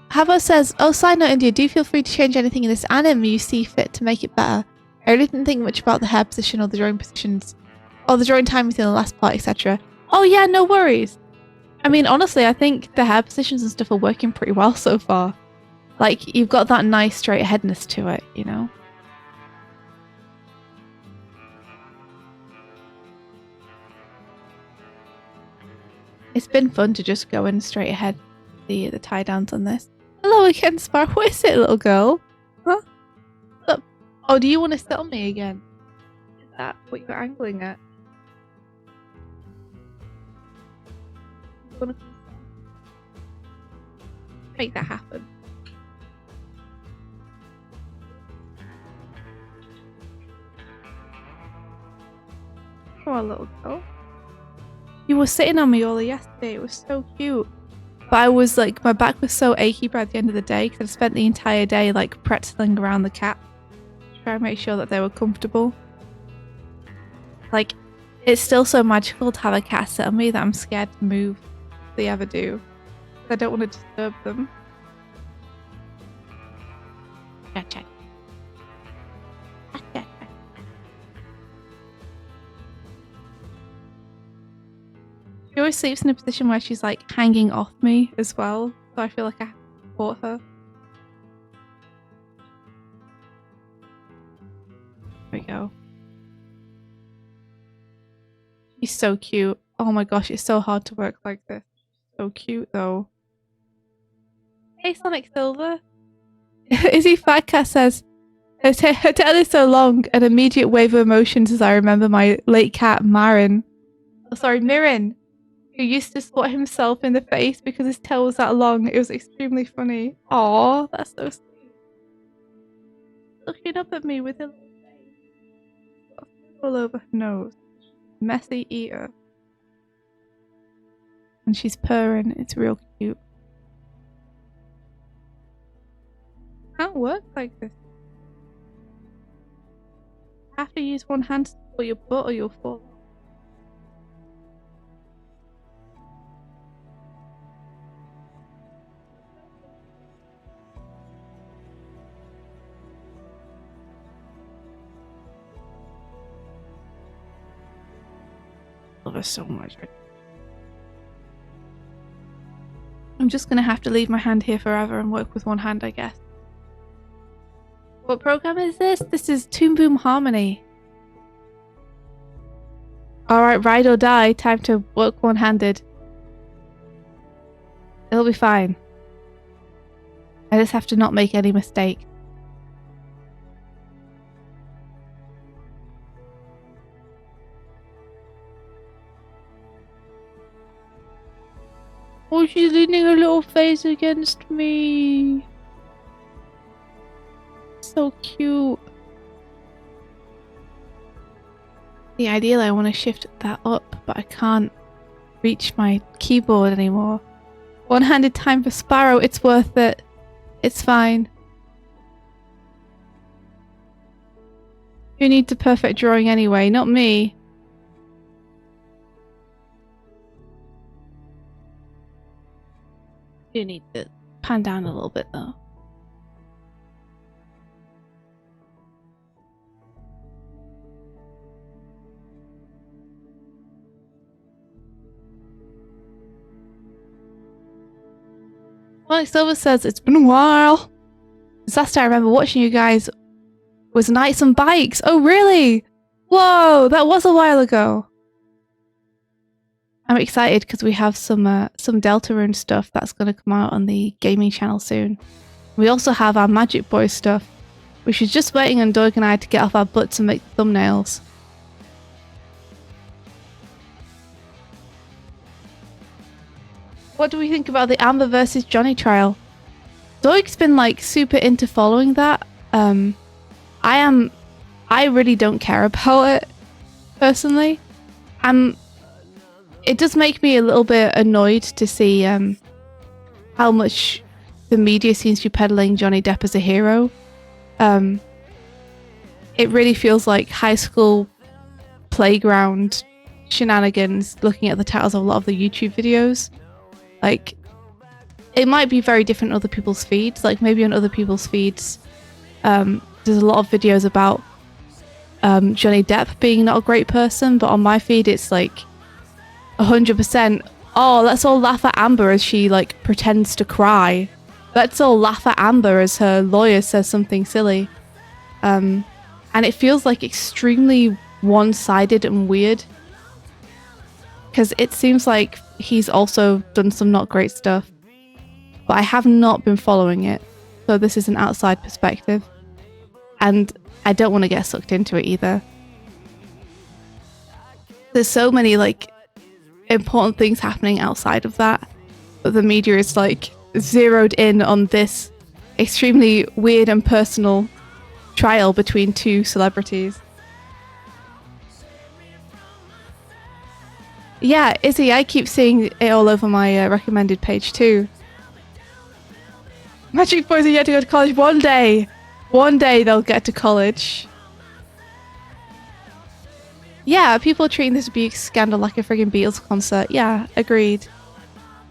Havo says, oh, side note, India, do feel free to change anything in this anime you see fit to make it better. I really didn't think much about the hair position or the drawing positions, or the drawing time within the last part, etc. Oh yeah, no worries. I mean, honestly, I think the hair positions and stuff are working pretty well so far. Like, you've got that nice straight aheadness to it, you know? It's been fun to just go in straight ahead, the tie downs on this. Hello again, Sparrow. What is it, little girl? Huh? Look. Oh, do you want to sit on me again? Is that what you're angling at? You want to make that happen? Come on, little girl. You were sitting on me all yesterday. It was so cute. But I was like, my back was so achy by the end of the day because I spent the entire day like pretzeling around the cat to try and make sure that they were comfortable. Like, it's still so magical to have a cat sit on me that I'm scared to move if they ever do. I don't want to disturb them. Gotcha. She always sleeps in a position where she's like hanging off me as well, so I feel like I have to support her. There we go. She's so cute. Oh my gosh, it's so hard to work like this. So cute though. Hey Sonic Silver. Izzy Fatcat says, her tail is so long, an immediate wave of emotions as I remember my late cat Marin. Oh, sorry, Mirin. Who used to swat himself in the face because his tail was that long. It was extremely funny. Aww, that's so sweet. Looking up at me with a little face all over her nose. Messy eater. And she's purring. It's real cute. Can't work like this. You have to use one hand to support your butt or you'll fall. Love her so much. I'm just gonna have to leave my hand here forever and work with one hand, I guess. What program is this? This is Toon Boom Harmony. Alright, ride or die. Time to work one-handed. It'll be fine. I just have to not make any mistake. Oh, she's leaning her little face against me. So cute. The ideal, I want to shift that up, but I can't reach my keyboard anymore. One-handed time for Sparrow. It's worth it. It's fine. Who needs a perfect drawing anyway? Not me. You need to pan down a little bit though. Well, Silver says it's been a while. The last time I remember watching you guys was Nights on Bikes. Oh, really? Whoa, that was a while ago. I'm excited because we have some Deltarune stuff that's going to come out on the gaming channel soon. We also have our Magic Boy stuff, which is just waiting on Doig and I to get off our butts and make thumbnails. What do we think about the Amber versus Johnny trial? Doig's been like super into following that. I really don't care about it personally. It does make me a little bit annoyed to see how much the media seems to be peddling Johnny Depp as a hero. It really feels like high school playground shenanigans looking at the titles of a lot of the YouTube videos. Like, it might be very different on other people's feeds. Like, maybe on other people's feeds, there's a lot of videos about Johnny Depp being not a great person, but on my feed it's like 100%, oh, let's all laugh at Amber as she like pretends to cry. Let's all laugh at Amber as her lawyer says something silly. And it feels like extremely one-sided and weird. Because it seems like he's also done some not great stuff. But I have not been following it. So this is an outside perspective. And I don't want to get sucked into it either. There's so many like important things happening outside of that. But the media is like zeroed in on this extremely weird and personal trial between two celebrities. Yeah, Izzy, I keep seeing it all over my recommended page too. Magic Boys are yet to go to college one day. One day they'll get to college. Yeah, people are treating this abuse scandal like a friggin' Beatles concert. Yeah, agreed.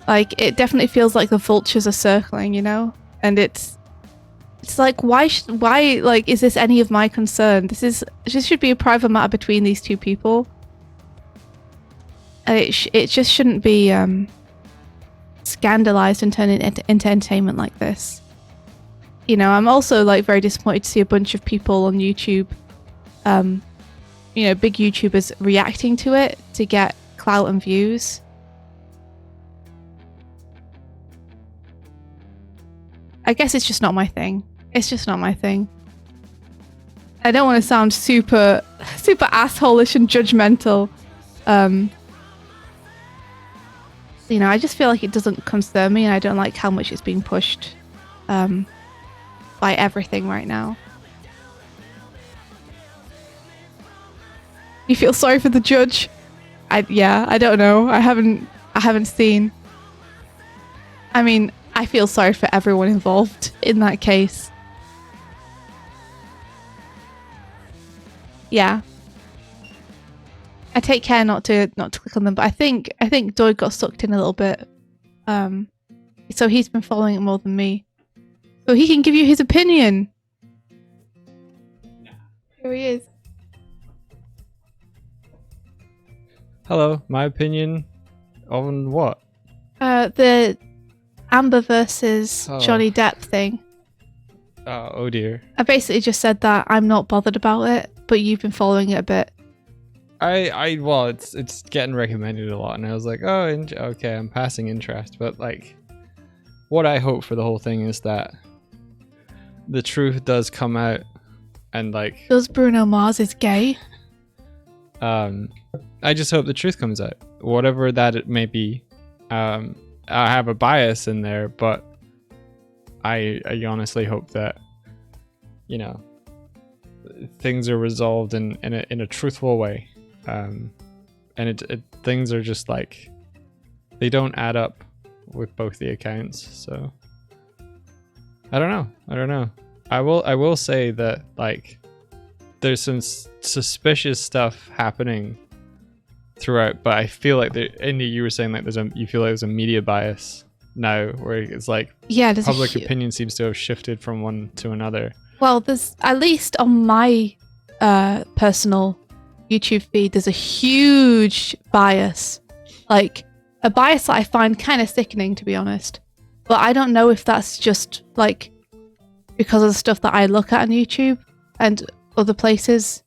Like, it definitely feels like the vultures are circling, you know? And it's like, why, like, is this any of my concern? This should be a private matter between these two people. And it just shouldn't be scandalized and turned into entertainment like this. You know, I'm also like very disappointed to see a bunch of people on YouTube, you know, big YouTubers reacting to it to get clout and views. I guess it's just not my thing. It's just not my thing. I don't want to sound super asshole-ish and judgmental. You know, I just feel like it doesn't concern me, and I don't like how much it's being pushed by everything right now. You feel sorry for the judge? I don't know. I haven't seen. I mean, I feel sorry for everyone involved in that case. Yeah. I take care not to click on them, but I think Doig got sucked in a little bit. So he's been following it more than me. So he can give you his opinion. Here he is. Hello, my opinion on what? The Amber versus Johnny Depp thing. Oh dear. I basically just said that I'm not bothered about it, but you've been following it a bit. Well, it's getting recommended a lot, and I was like, oh, okay, I'm passing interest. But like, what I hope for the whole thing is that the truth does come out, and like, does Bruno Mars is gay? I just hope the truth comes out, whatever that it may be. I have a bias in there, but I honestly hope that, you know, things are resolved in a truthful way. And things are just like they don't add up with both the accounts. So I don't know. I will say that like there's some suspicious stuff happening throughout, but I feel like Indy, you were saying like you feel like there's a media bias now where it's like public opinion seems to have shifted from one to another. Well, there's, at least on my personal YouTube feed, there's a huge bias, like a bias that I find kind of sickening, to be honest. But I don't know if that's just like because of the stuff that I look at on YouTube and other places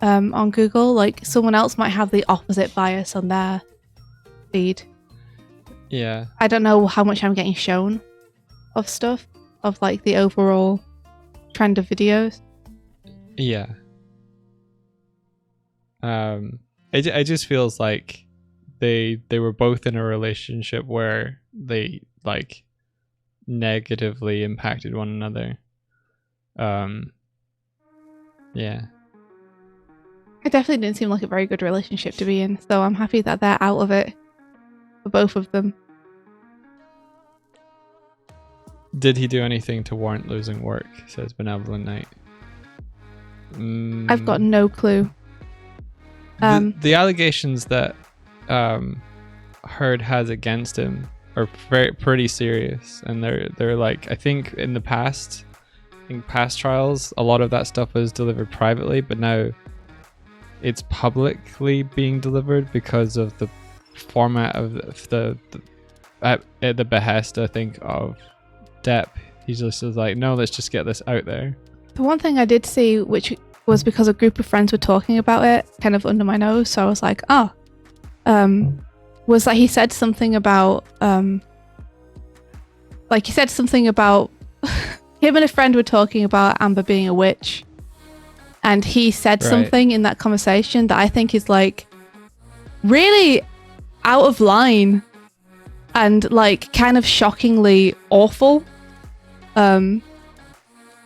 on Google. Like someone else might have the opposite bias on their feed. Yeah. I don't know how much I'm getting shown of stuff, of like the overall trend of videos. Yeah. It just feels like they were both in a relationship where they like negatively impacted one another. Yeah. It definitely didn't seem like a very good relationship to be in, so I'm happy that they're out of it for both of them. Did he do anything to warrant losing work? Says Benevolent Knight. I've got no clue. The allegations that Heard has against him are pretty serious, and they're like, I think in past trials a lot of that stuff was delivered privately, but now it's publicly being delivered because of the format of at the behest, I think, of Depp. He's just like, no, let's just get this out there. The one thing I did see, which was because a group of friends were talking about it kind of under my nose, so I was like, was that he said something about him and a friend were talking about Amber being a witch, and he said something in that conversation that I think is like really out of line and like kind of shockingly awful.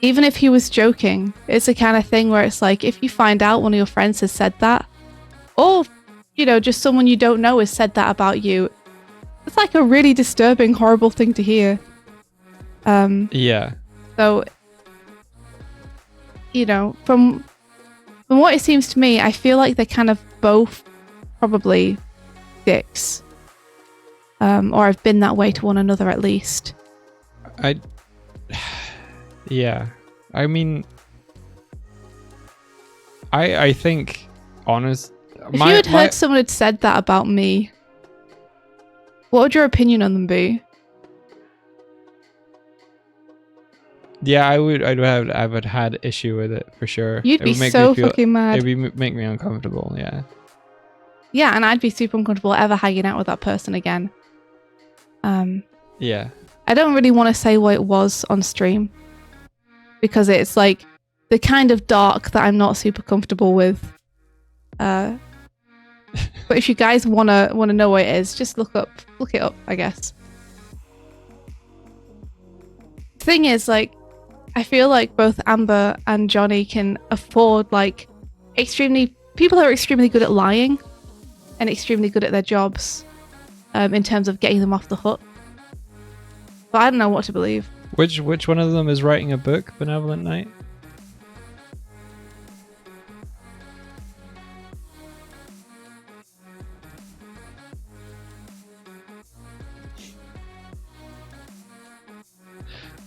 Even if he was joking, it's the kind of thing where it's like, if you find out one of your friends has said that, or just someone you don't know has said that about you, it's like a really disturbing, horrible thing to hear. Yeah. So, from what it seems to me, I feel like they're kind of both probably dicks, or have been that way to one another at least. Yeah, I mean, I think, honest. If you had heard someone had said that about me, what would your opinion on them be? Yeah, I would have had issue with it for sure. You'd be so fucking mad. It would make me uncomfortable. Yeah. Yeah, and I'd be super uncomfortable ever hanging out with that person again. Yeah. I don't really want to say what it was on stream, because it's like the kind of dark that I'm not super comfortable with. But if you guys wanna know what it is, just look it up, I guess. The thing is, like, I feel like both Amber and Johnny can afford like people who are extremely good at lying and extremely good at their jobs, in terms of getting them off the hook. But I don't know what to believe. Which one of them is writing a book, Benevolent Knight?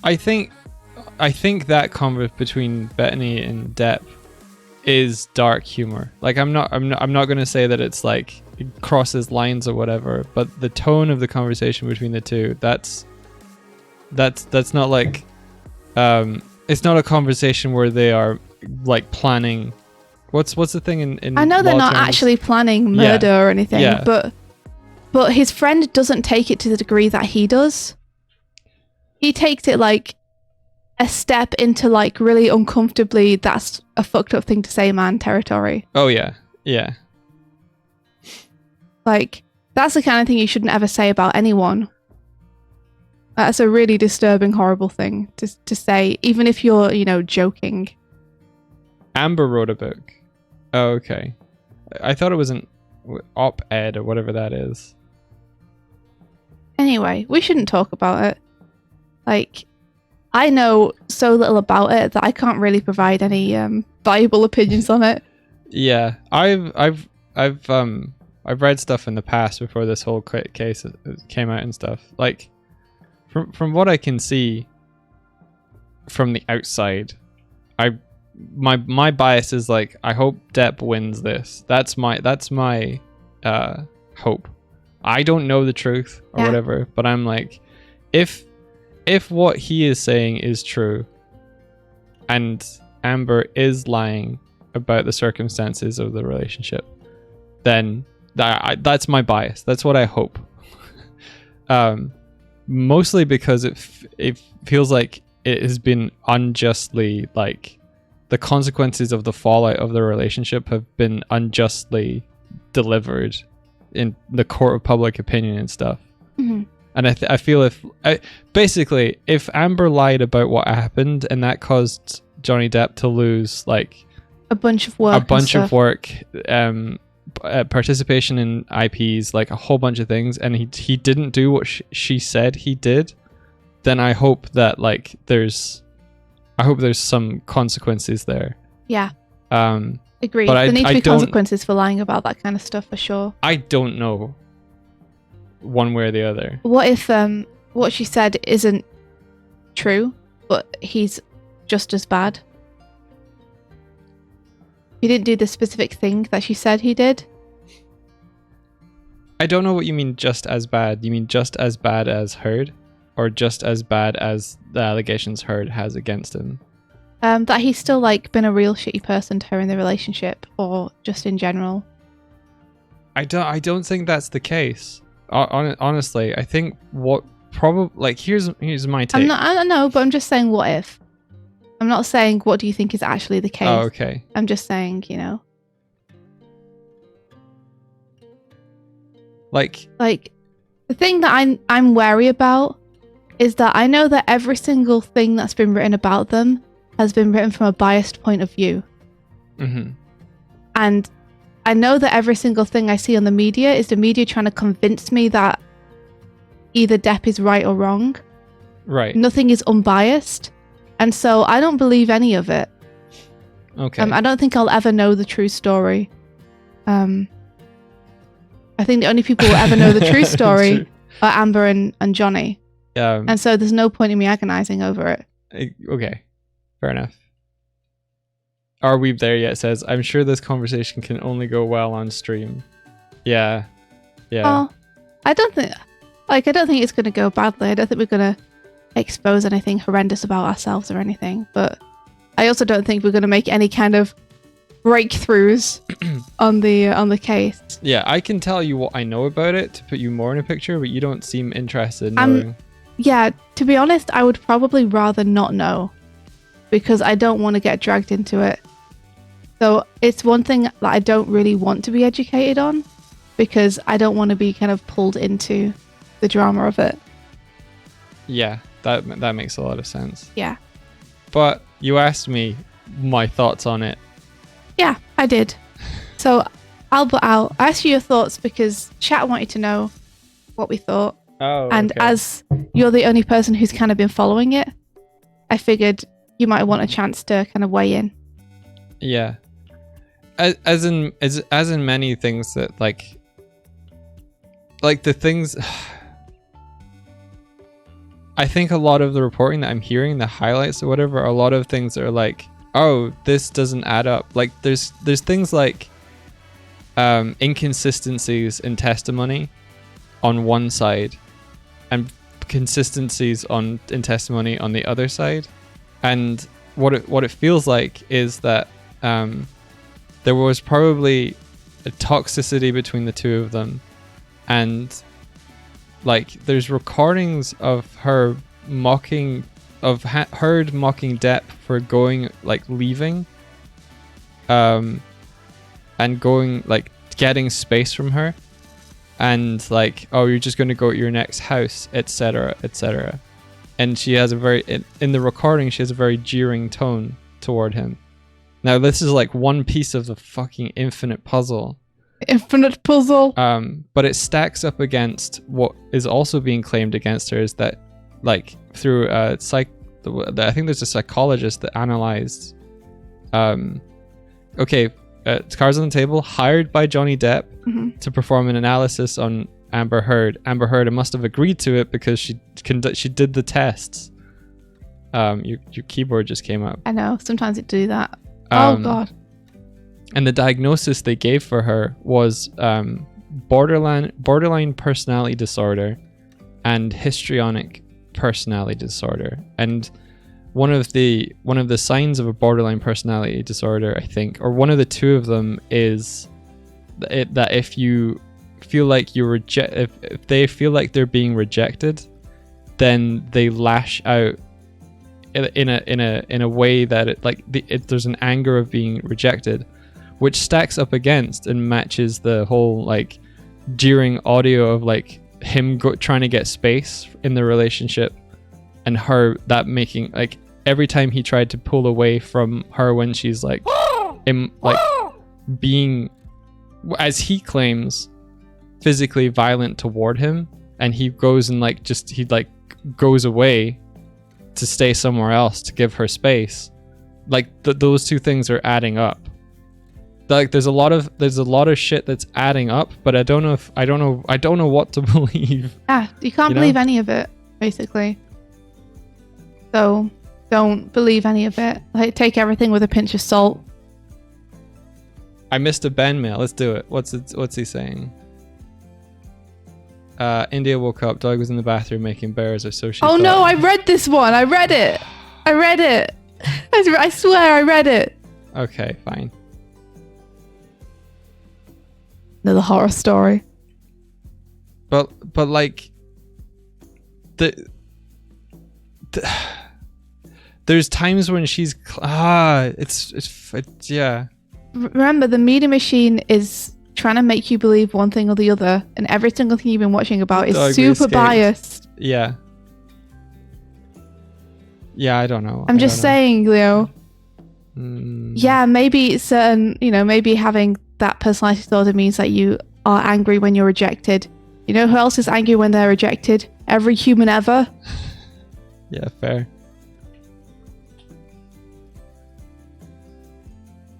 I think that convo between Bettany and Depp is dark humor. Like I'm not going to say that it's like it crosses lines or whatever, but the tone of the conversation between the two, that's not like it's not a conversation where they are like planning. What's the thing in I know they're not terms? Actually planning murder or anything, but his friend doesn't take it to the degree that he does. He takes it like a step into like really uncomfortably, that's a fucked up thing to say, man, territory. Oh yeah. Yeah. Like, that's the kind of thing you shouldn't ever say about anyone. That's a really disturbing, horrible thing to say, even if you're, joking. Amber wrote a book. Oh, okay. I thought it was an op-ed or whatever that is. Anyway, we shouldn't talk about it. Like, I know so little about it that I can't really provide any valuable opinions on it. Yeah, I've read stuff in the past before this whole case came out and stuff. Like, from what I can see from the outside, my bias is like, I hope Depp wins this. That's my hope. I don't know the truth or whatever, but I'm like, if what he is saying is true, and Amber is lying about the circumstances of the relationship, then that's my bias. That's what I hope. Mostly because it feels like it has been unjustly, like, the consequences of the fallout of the relationship have been unjustly delivered in the court of public opinion and stuff. Mm-hmm. And I feel basically if Amber lied about what happened and that caused Johnny Depp to lose like a bunch of work, participation in IPs, like a whole bunch of things, and he didn't do what she said he did, then I hope that like there's some consequences there. Yeah. Agreed. But there need to be consequences for lying about that kind of stuff, for sure. I don't know one way or the other. What if what she said isn't true, but he's just as bad? He didn't do the specific thing that she said he did. I don't know what you mean just as bad. You mean just as bad as Heard? Or just as bad as the allegations Heard has against him? That he's still like been a real shitty person to her in the relationship, or just in general. I don't think that's the case. Honestly, I think what probably, like, here's my take. I don't know, but I'm just saying, what if? I'm not saying what do you think is actually the case. Oh, okay. I'm just saying, you know. Like the thing that I'm wary about is that I know that every single thing that's been written about them has been written from a biased point of view. Mm-hmm. And I know that every single thing I see on the media is the media trying to convince me that either Depp is right or wrong. Right. Nothing is unbiased. And so I don't believe any of it. Okay. I don't think I'll ever know the true story. I think the only people who will ever know the true story are Amber and Johnny. And so there's no point in me agonizing over it. Okay. Fair enough. Are we there yet? Says, I'm sure this conversation can only go well on stream. Yeah. Oh, I don't think it's going to go badly. I don't think we're going to expose anything horrendous about ourselves or anything. But I also don't think we're going to make any kind of breakthroughs on the case. Yeah, I can tell you what I know about it to put you more in a picture, but you don't seem interested in knowing. Yeah, to be honest, I would probably rather not know, because I don't want to get dragged into it. So it's one thing that I don't really want to be educated on, because I don't want to be kind of pulled into the drama of it. Yeah, that makes a lot of sense. Yeah. But you asked me my thoughts on it. Yeah, I did. So I'll ask you your thoughts because chat wanted to know what we thought. Oh, and okay. As you're the only person who's kind of been following it, I figured you might want a chance to kind of weigh in. Yeah. As in many things that like the things I think a lot of the reporting that I'm hearing, the highlights or whatever, are a lot of things that are like, oh, this doesn't add up. Like there's things like inconsistencies in testimony on one side and consistencies in testimony on the other side. And what it feels like is that there was probably a toxicity between the two of them, and like there's recordings of her mocking Heard mocking Depp for going, like, leaving and going, like, getting space from her, and like, oh, you're just going to go to your next house, etc., etc. And she has in the recording she has a very jeering tone toward him. Now this is like one piece of the fucking infinite puzzle, Infinite puzzle. But it stacks up against what is also being claimed against her is that, like, through I think there's a psychologist that analyzed. Cards on the Table, hired by Johnny Depp to perform an analysis on Amber Heard. Amber Heard must have agreed to it because she did the tests. Your keyboard just came up. I know. Sometimes it do that. Oh God. And the diagnosis they gave for her was borderline personality disorder and histrionic personality disorder. And one of the signs of a borderline personality disorder, I think, or one of the two of them, is that if you feel like if they feel like they're being rejected, then they lash out in a way that there's an anger of being rejected, which stacks up against and matches the whole like jeering audio of like him trying to get space in the relationship, and her that making like every time he tried to pull away from her when she's like being, as he claims, physically violent toward him, and he goes and goes away to stay somewhere else to give her space. Like those two things are adding up. Like there's a lot of shit that's adding up, but I don't know what to believe. Yeah, you can't believe any of it, basically. So don't believe any of it. Like, take everything with a pinch of salt. I missed a Ben mail. Let's do it. What's he saying? India woke up. Doig was in the bathroom making bears, or so she thought. No, I read this one. I read it. I swear I read it. Okay, fine. Another horror story. But like there's times when she's it's yeah. Remember, the media machine is trying to make you believe one thing or the other, and every single thing you've been watching about is super biased. Yeah, I don't know. I'm just saying, Leo. Yeah, maybe certain, maybe having that personality disorder means that you are angry when you're rejected. You know who else is angry when they're rejected? Every human ever. Yeah, fair.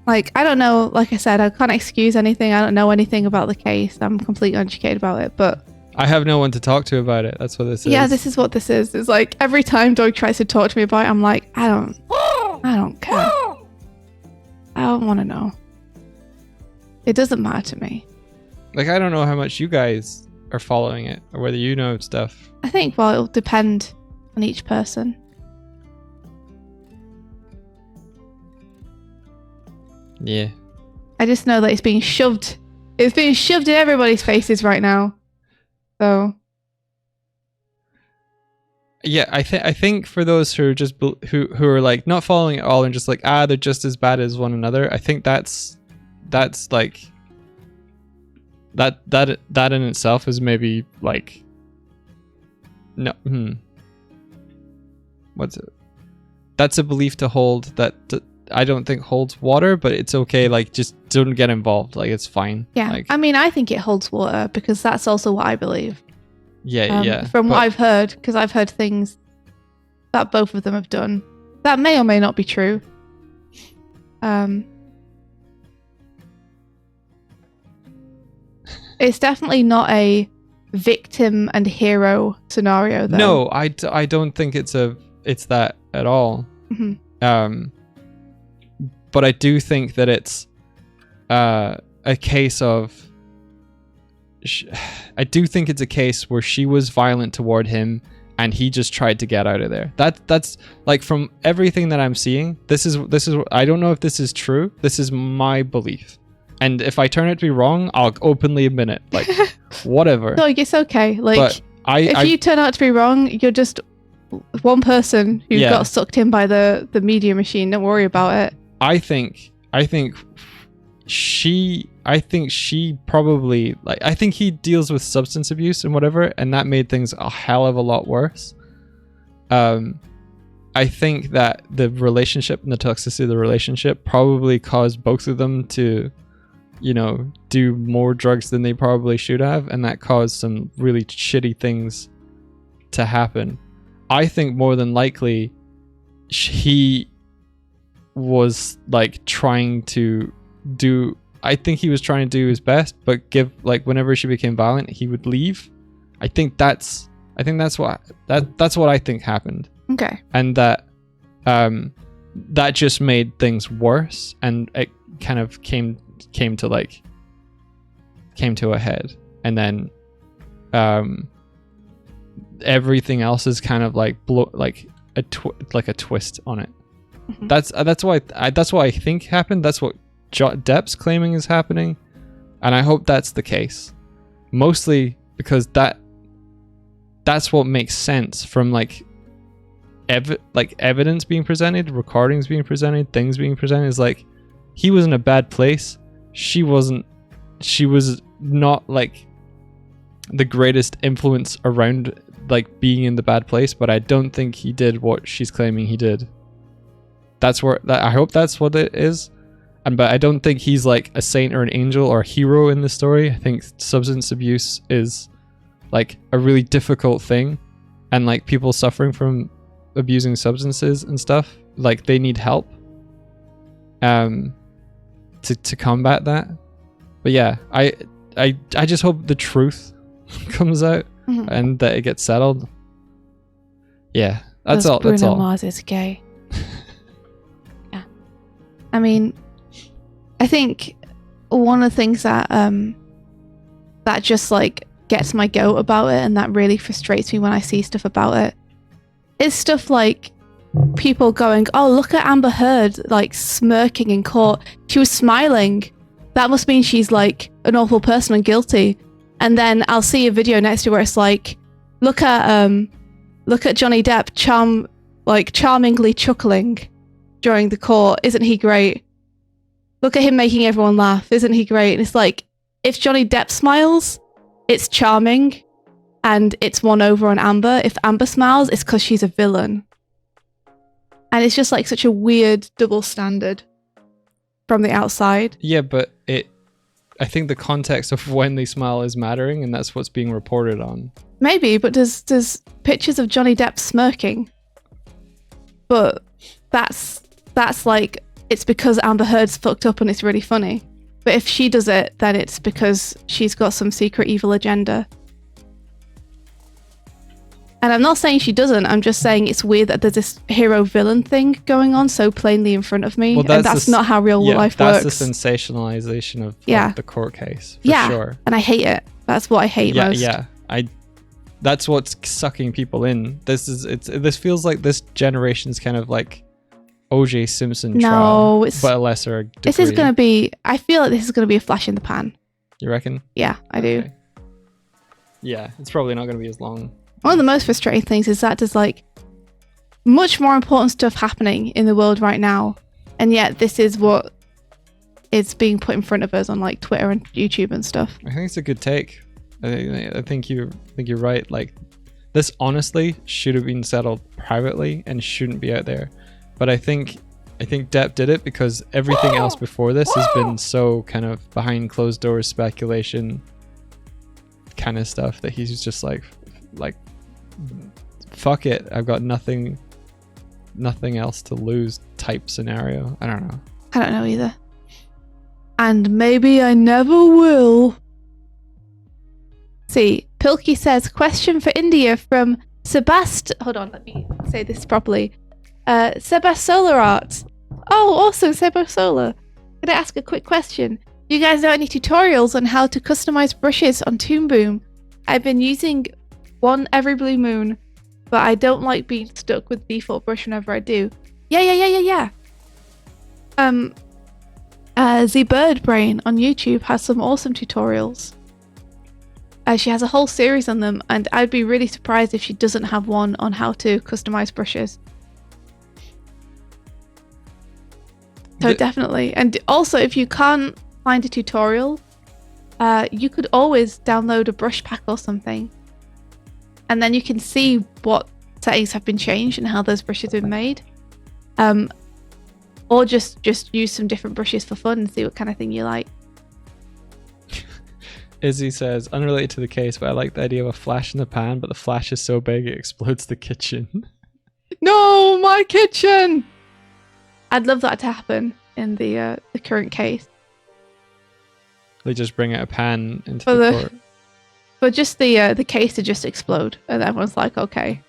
Like, I don't know, like I said, I can't excuse anything. I don't know anything about the case. I'm completely uneducated about it, but I have no one to talk to about it. That's what this is. Yeah, this is what this is. It's like every time Doig tries to talk to me about it, I'm like, I don't care. I don't want to know. It doesn't matter to me. Like, I don't know how much you guys are following it, or whether you know stuff. I think, well, it'll depend on each person. Yeah. I just know that it's being shoved. It's being shoved in everybody's faces right now. So. Yeah, I think for those who are just who are like not following it all and just like they're just as bad as one another. I think that's like that in itself is maybe like no. What's it? That's a belief to hold that I don't think holds water, but it's okay. Like, just don't get involved. Like, it's fine. Yeah, like, I mean, I think it holds water because that's also what I believe. Yeah. From what I've heard, because I've heard things that both of them have done that may or may not be true. It's definitely not a victim and hero scenario, though. No, I don't think it's that at all. Mm-hmm. But I do think that it's a case of. I do think it's a case where she was violent toward him, and he just tried to get out of there. That's like, from everything that I'm seeing. This is. I don't know if this is true. This is my belief, and if I turn it to be wrong, I'll openly admit it. Like, whatever. No, it's okay. Like, but if you turn out to be wrong, you're just one person who got sucked in by the media machine. Don't worry about it. I think she probably, like, I think he deals with substance abuse and whatever, and that made things a hell of a lot worse. I think that the relationship and the toxicity of the relationship probably caused both of them to do more drugs than they probably should have, and that caused some really shitty things to happen. I think more than likely he was like trying to do his best, but whenever she became violent, he would leave. I think that's what I think happened. Okay. And that just made things worse, and it kind of came to a head, and then everything else is kind of like a twist on it. Mm-hmm. That's what I think happened. That's what Depp's claiming is happening, and I hope that's the case, mostly because that's what makes sense from evidence being presented, recordings being presented, things being presented. Is like he was in a bad place. She was not like the greatest influence around like being in the bad place, but I don't think he did what she's claiming he did. I hope that's what it is. But I don't think he's like a saint or an angel or a hero in the story. I think substance abuse is like a really difficult thing, and like people suffering from abusing substances and stuff, like they need help to combat that. But yeah, I just hope the truth comes out and that it gets settled. Yeah, that's all. Bruno Mars is gay. Yeah, I mean, I think one of the things that that just like gets my goat about it, and that really frustrates me when I see stuff about it, is stuff like people going, "Oh, look at Amber Heard like smirking in court. She was smiling. That must mean she's like an awful person and guilty." And then I'll see a video next to where it's like, look at Johnny Depp charmingly chuckling during the court. Isn't he great? Look at him making everyone laugh. Isn't he great? And it's like, if Johnny Depp smiles, it's charming and it's won over on Amber. If Amber smiles, it's because she's a villain. And it's just like such a weird double standard from the outside. Yeah, but I think the context of when they smile is mattering, and that's what's being reported on. Maybe, but there's pictures of Johnny Depp smirking. But that's like, it's because Amber Heard's fucked up and it's really funny. But if she does it, then it's because she's got some secret evil agenda. And I'm not saying she doesn't, I'm just saying it's weird that there's this hero-villain thing going on so plainly in front of me, and that's not how real life works. That's the sensationalization of the court case, for sure. And I hate it. That's what I hate most. Yeah, that's what's sucking people in. This feels like this generation's kind of like O.J. Simpson trial, but a lesser degree. This is going to be, I feel like this is going to be a flash in the pan. You reckon? Yeah, I do. Yeah, it's probably not going to be as long. One of the most frustrating things is that there's like much more important stuff happening in the world right now, and yet this is what is being put in front of us on like Twitter and YouTube and stuff. I think it's a good take. I think you're right. Like, this honestly should have been settled privately and shouldn't be out there. But I think Depp did it because everything else before this has been so kind of behind closed doors speculation kind of stuff that he's just like fuck it, I've got nothing else to lose type scenario. I don't know either. And maybe I never will. See, Pilkey says, question for India from hold on, let me say this properly. Solar Art. Oh, awesome, Solar. Can I ask a quick question? Do you guys know any tutorials on how to customize brushes on Toon Boom? I've been using one every blue moon, but I don't like being stuck with default brush whenever I do. Yeah. The Bird Brain on YouTube has some awesome tutorials. She has a whole series on them, and I'd be really surprised if she doesn't have one on how to customize brushes. So definitely. And also, if you can't find a tutorial, you could always download a brush pack or something, and then you can see what settings have been changed and how those brushes have been made. Or just use some different brushes for fun and see what kind of thing you like. Izzy says, unrelated to the case, but I like the idea of a flash in the pan, but the flash is so big it explodes the kitchen. No, my kitchen! I'd love that to happen in the current case. They just bring out a pan into For the court. But just the case to just explode, and everyone's like, okay.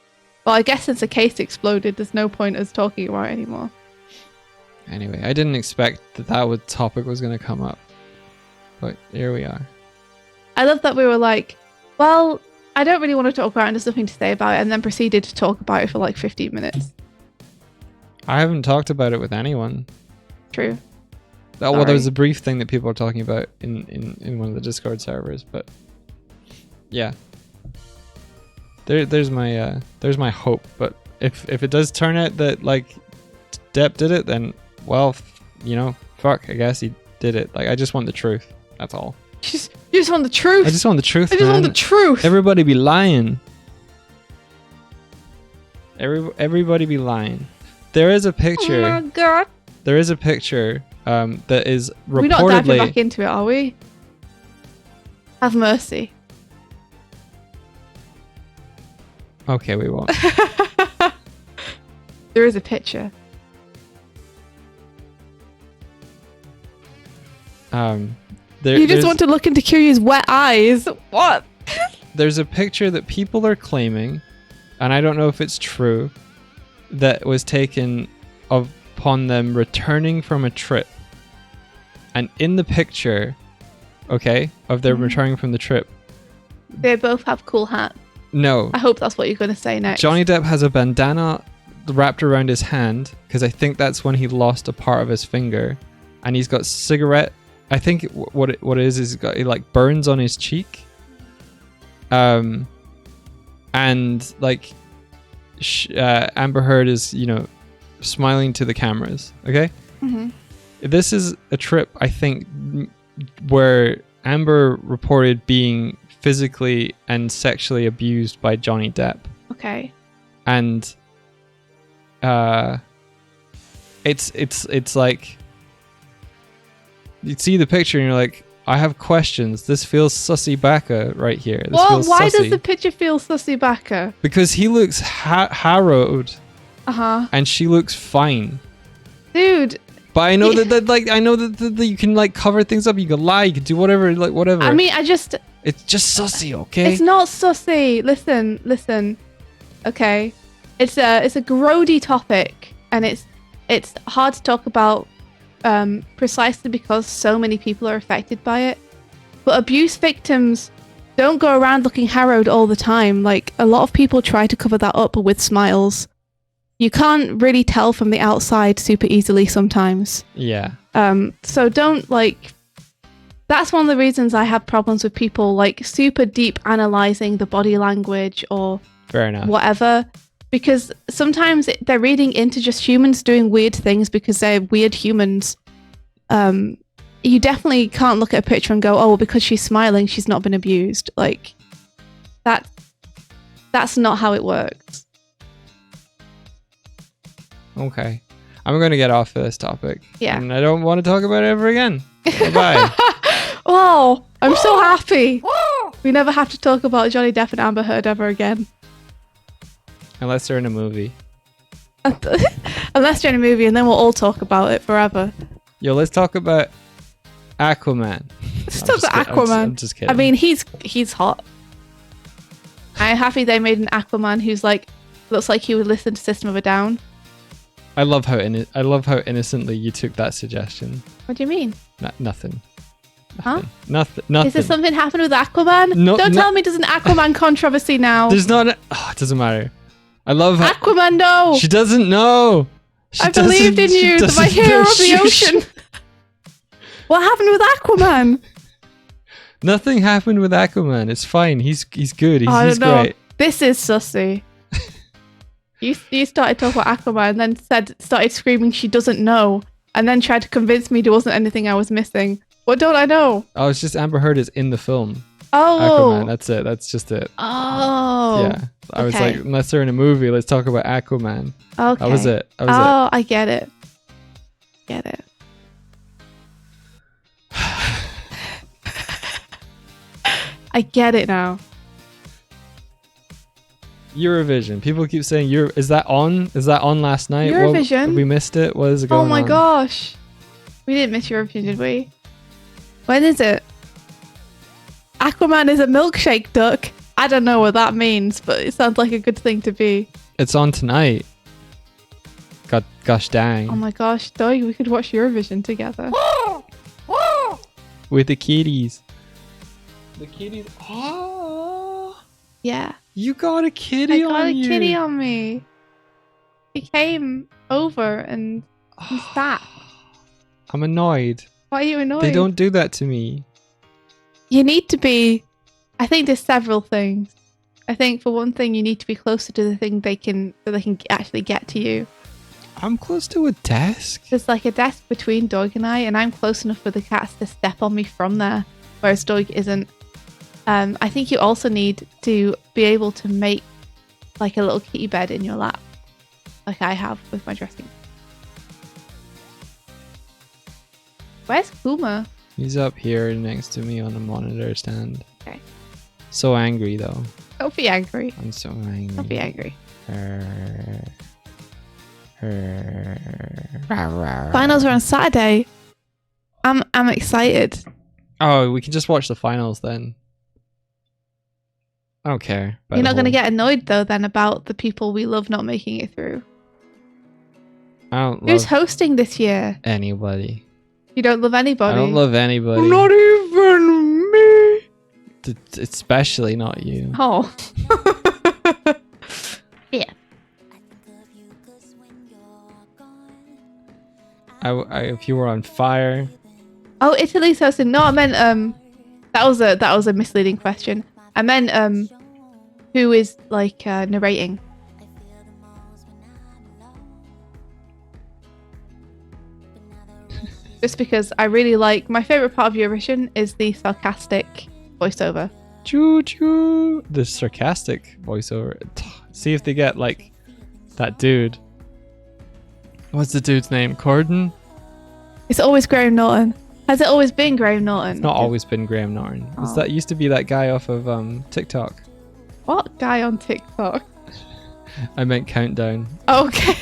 Well, I guess since the case exploded, there's no point us talking about it anymore. Anyway, I didn't expect that topic was going to come up. But here we are. I love that we were like, well, I don't really want to talk about it and there's nothing to say about it, and then proceeded to talk about it for like 15 minutes. I haven't talked about it with anyone. True. Oh, well, there was a brief thing that people were talking about in one of the Discord servers, but yeah. There's my hope, but if it does turn out that like Depp did it, then well, fuck, I guess he did it. Like, I just want the truth. That's all. You just want the truth. I just want the truth. I just want the truth. Everybody be lying. Everybody be lying. There is a picture. Oh my god. There is a picture that is reportedly. We're not diving back into it, are we? Have mercy. Okay, we won't. There is a picture. You just want to look into Kiryu's wet eyes. What? There's a picture that people are claiming, and I don't know if it's true, that was taken upon them returning from a trip. And in the picture, okay, of them returning from the trip. They both have cool hats. No. I hope that's what you're going to say next. Johnny Depp has a bandana wrapped around his hand, because I think that's when he lost a part of his finger. And he's got cigarette. I think what it is it like burns on his cheek. And like Amber Heard is, smiling to the cameras. Okay. Mm-hmm. This is a trip, I think, where Amber reported being physically and sexually abused by Johnny Depp. Okay. And it's like, you see the picture and you're like, I have questions. This feels sussy baka right here. This feels why sussy. does the picture feel sussy baka? Because he looks harrowed. Uh-huh. And she looks fine. Dude. But I know that you can like cover things up. You can lie. You can do whatever. Like whatever. I mean, it's just sussy, okay? It's not sussy. Listen. Okay, it's a grody topic, and it's hard to talk about precisely because so many people are affected by it. But abuse victims don't go around looking harrowed all the time. Like, a lot of people try to cover that up with smiles. You can't really tell from the outside super easily sometimes. Yeah. So don't that's one of the reasons I have problems with people like super deep analyzing the body language or fair enough. Whatever, because sometimes they're reading into just humans doing weird things because they're weird humans. You definitely can't look at a picture and go, oh, well, because she's smiling, she's not been abused. Like, that's not how it works. Okay. I'm going to get off of this topic. Yeah. And I don't want to talk about it ever again. Bye-bye. Oh, I'm so happy. We never have to talk about Johnny Depp and Amber Heard ever again. Unless they're in a movie. Unless they're in a movie, and then we'll all talk about it forever. Yo, let's talk about Aquaman. Let's talk about Aquaman. I'm just kidding. I mean, he's hot. I'm happy they made an Aquaman who's looks like he would listen to System of a Down. I love how innocently you took that suggestion. What do you mean? Nothing. Huh? Nothing. Is there something happened with Aquaman? No, Don't tell me there's an Aquaman controversy now. There's not. It doesn't matter. I love how Aquaman. No, she doesn't know. I believed in you, my hero of the ocean. What happened with Aquaman? Nothing happened with Aquaman. It's fine. He's good. He's great. This is sussy. You started talking about Aquaman and then started screaming she doesn't know, and then tried to convince me there wasn't anything I was missing. What don't I know? Oh, it's just Amber Heard is in the film. Oh. Aquaman. That's it. That's just it. Oh. Yeah. I was like, unless they're in a movie, let's talk about Aquaman. Okay. That was it. I get it. Get it. I get it now. Eurovision. People keep saying is that on? Is that on last night? Eurovision? We missed it. What is it going on? Oh my gosh. We didn't miss Eurovision, did we? When is it? Aquaman is a milkshake duck. I don't know what that means, but it sounds like a good thing to be. It's on tonight. Gosh dang. Oh my gosh, Doig, we could watch Eurovision together. With the kitties. The kitties. Oh. Yeah. You got a kitty I got on a you. kitty on me. He came over and sat. I'm annoyed. Why are you annoyed? They don't do that to me. You need to be... I think there's several things. I think for one thing, you need to be closer to the thing so they can actually get to you. I'm close to a desk. There's like a desk between Doig and I'm close enough for the cats to step on me from there, whereas Doig isn't. I think you also need to be able to make like a little kitty bed in your lap, like I have with my dressing. Where's Kuma? He's up here next to me on a monitor stand. Okay. So angry though. Don't be angry. I'm so angry. Don't be angry. Finals are on Saturday. I'm excited. Oh, we can just watch the finals then. I don't care. You're not going to get annoyed though then about the people we love not making it through. I don't Who's love hosting this year? anybody. You don't love anybody? I don't love anybody. Not even me. Especially not you. Oh. Yeah. If you were on fire. Oh, Italy's hosting. No, I meant that was a misleading question. I meant who is like narrating. Just because I really like my favorite part of Eurovision is the sarcastic voiceover. Choo choo. The sarcastic voiceover. See if they get like that dude. What's the dude's name? Corden? It's always Graham Norton. Has it always been Graham Norton? It's not always been Graham Norton. Oh. That used to be that guy off of TikTok. What guy on TikTok? I meant Countdown. Okay.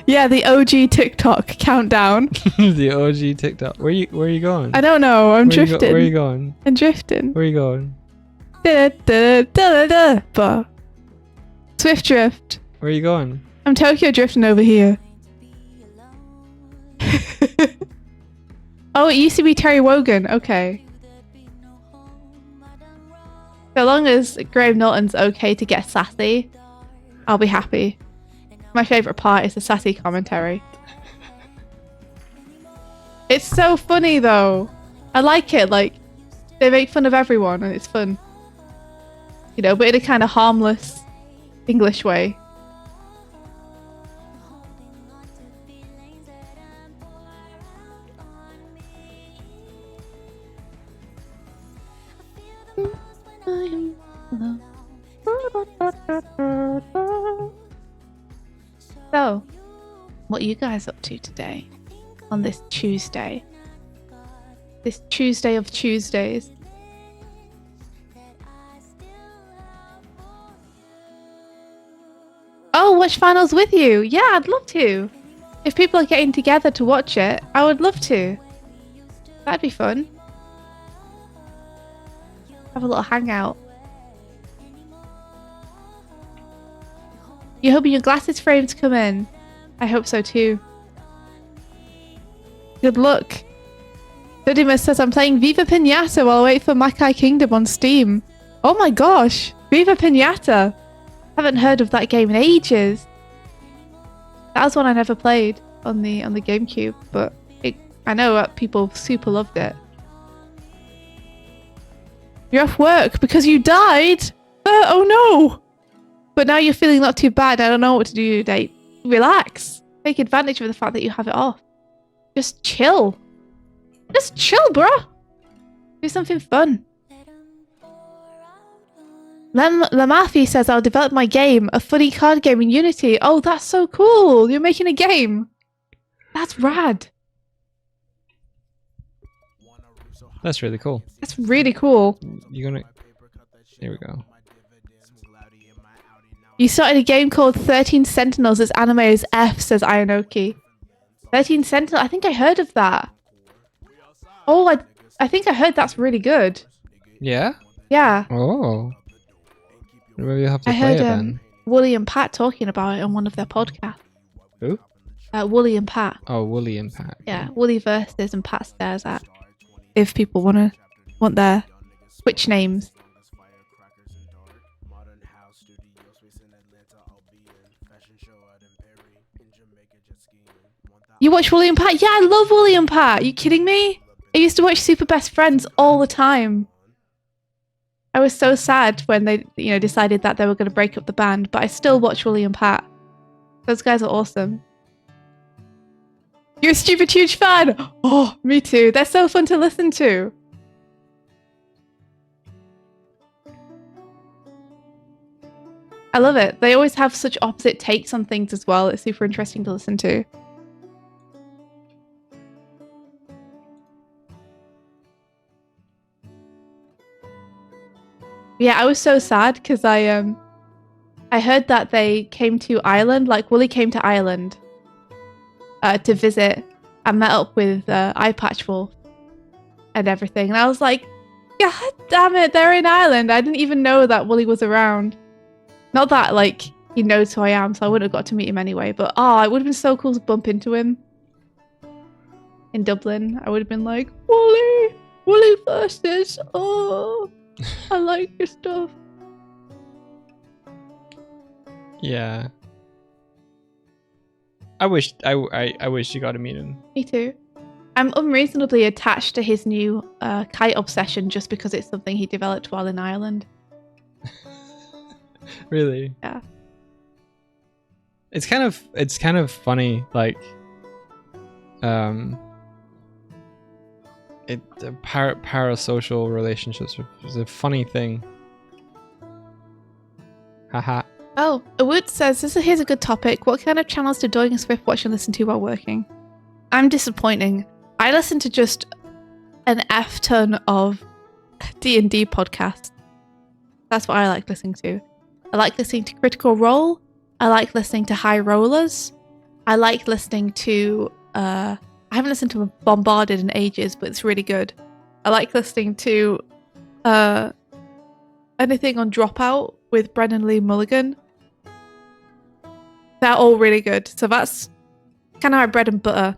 Yeah, the OG TikTok countdown. The OG TikTok. Where you going? I don't know. I'm drifting. Where are you going? I'm drifting. Where are you going? But Swift drift. Where are you going? I'm Tokyo drifting over here. Oh, it used to be Terry Wogan. Okay. So long as Graham Norton's okay to get sassy, I'll be happy. My favourite part is the sassy commentary. It's so funny though. I like it. Like, they make fun of everyone and it's fun. You know, but in a kind of harmless English way. So, what are you guys up to today? On this Tuesday? This Tuesday of Tuesdays? Oh, watch finals with you! Yeah, I'd love to! If people are getting together to watch it, I would love to. That'd be fun. Have a little hangout. You hoping your glasses frames come in? I hope so too. Good luck. Dodimus says I'm playing Viva Pinata while I wait for Makai Kingdom on Steam. Oh my gosh, Viva Pinata! Haven't heard of that game in ages. That was one I never played on the GameCube, but I know that people super loved it. You're off work because you died? Oh no! But now you're feeling not too bad. I don't know what to do today. Relax. Take advantage of the fact that you have it off. Just chill. Just chill, bruh. Do something fun. Lamathi says I'll develop my game, a funny card game in Unity. Oh, that's so cool. You're making a game. That's rad. That's really cool. That's really cool. You're gonna. Here we go. You started a game called 13 Sentinels as anime as F, says Ionoki. 13 Sentinels? I think I heard of that. Oh, I think I heard that's really good. Yeah. Yeah. Oh. Maybe you'll have to I play heard it then. Wooly and Pat talking about it on one of their podcasts. Who? Wooly and Pat. Oh, Wooly and Pat. Yeah, Wooly versus and Pat stares at. If people want their Twitch names. You watch Wooly and Pat? Yeah, I love Wooly and Pat. Are you kidding me? I used to watch Super Best Friends all the time. I was so sad when they, decided that they were going to break up the band, but I still watch Wooly and Pat. Those guys are awesome. You're a stupid huge fan! Oh, me too. They're so fun to listen to. I love it. They always have such opposite takes on things as well. It's super interesting to listen to. Yeah, I was so sad because I heard that they came to Ireland, like Wooly came to Ireland to visit and met up with Eyepatchful and everything. And I was like, God damn it, they're in Ireland. I didn't even know that Wooly was around. Not that, like, he knows who I am, so I wouldn't have got to meet him anyway. But, it would have been so cool to bump into him in Dublin. I would have been like, Wooly versus, I like your stuff. Yeah. I wish you got to meet him. Me too. I'm unreasonably attached to his new kite obsession just because it's something he developed while in Ireland. Really? Yeah. It's kind of funny, like, parasocial relationships is a funny thing. Haha. Oh, Wood says, here's a good topic. What kind of channels do Doig and Swift watch and listen to while working? I'm disappointing. I listen to just an F ton of D&D podcasts. That's what I like listening to. I like listening to Critical Role. I like listening to High Rollers. I like listening to... I haven't listened to Bombarded in ages, but it's really good. I like listening to anything on Dropout with Brennan Lee Mulligan. They're all really good. So that's kind of my bread and butter.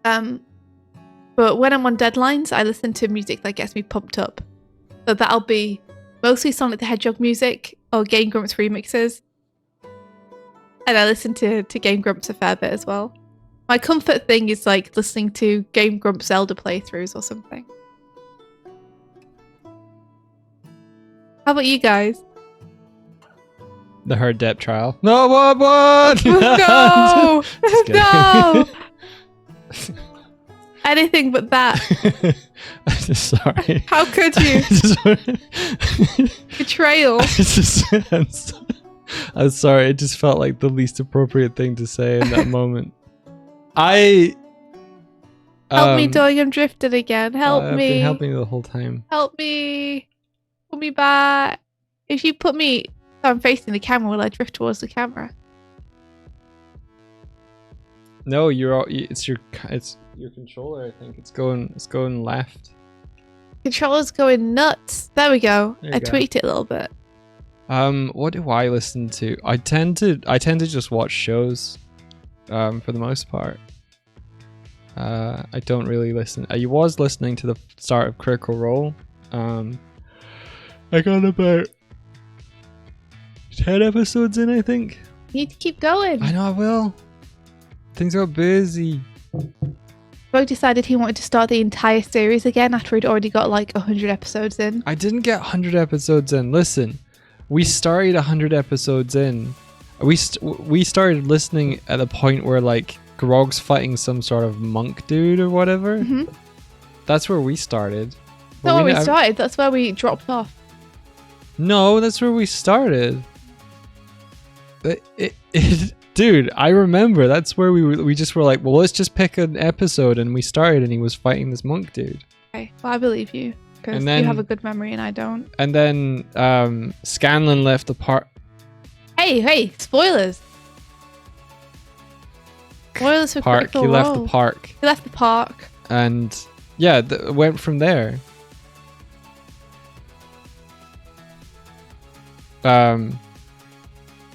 But when I'm on deadlines, I listen to music that gets me pumped up. So that'll be mostly Sonic the Hedgehog music or Game Grumps remixes. And I listen to Game Grumps a fair bit as well. My comfort thing is like listening to Game Grumps Zelda playthroughs or something. How about you guys? The Herd Depth Trial. No, what? No! No! Anything but that. Sorry. How could you? Betrayal. I'm sorry. It just felt like the least appropriate thing to say in that moment. Help me, Doig. I'm drifted again. Help me. I've been helping you the whole time. Help me. Put me back. If you put me so I'm facing the camera, will I drift towards the camera? No, it's your controller. I think it's going left. Controller's going nuts. There we go. I tweaked it a little bit. What do I listen to? I tend to just watch shows, for the most part. I don't really listen. I was listening to the start of Critical Role. I got about 10 episodes in, I think. You need to keep going. I know I will. Things got busy. Doig decided he wanted to start the entire series again after he'd already got like 100 episodes in. I didn't get 100 episodes in. Listen, we started 100 episodes in. We started listening at a point where like Grog's fighting some sort of monk dude or whatever. Mm-hmm. That's where we started. That's where we started. That's where we dropped off. No, that's where we started. Dude, I remember that's where we just were like, well, let's just pick an episode, and we started, and he was fighting this monk dude. Okay, well, I believe you because And you then- have a good memory and I don't. And then Scanlan left the park. Hey, spoilers! Spoilers for Park. Critical He left Role. the park, He left the park. and yeah, went from there.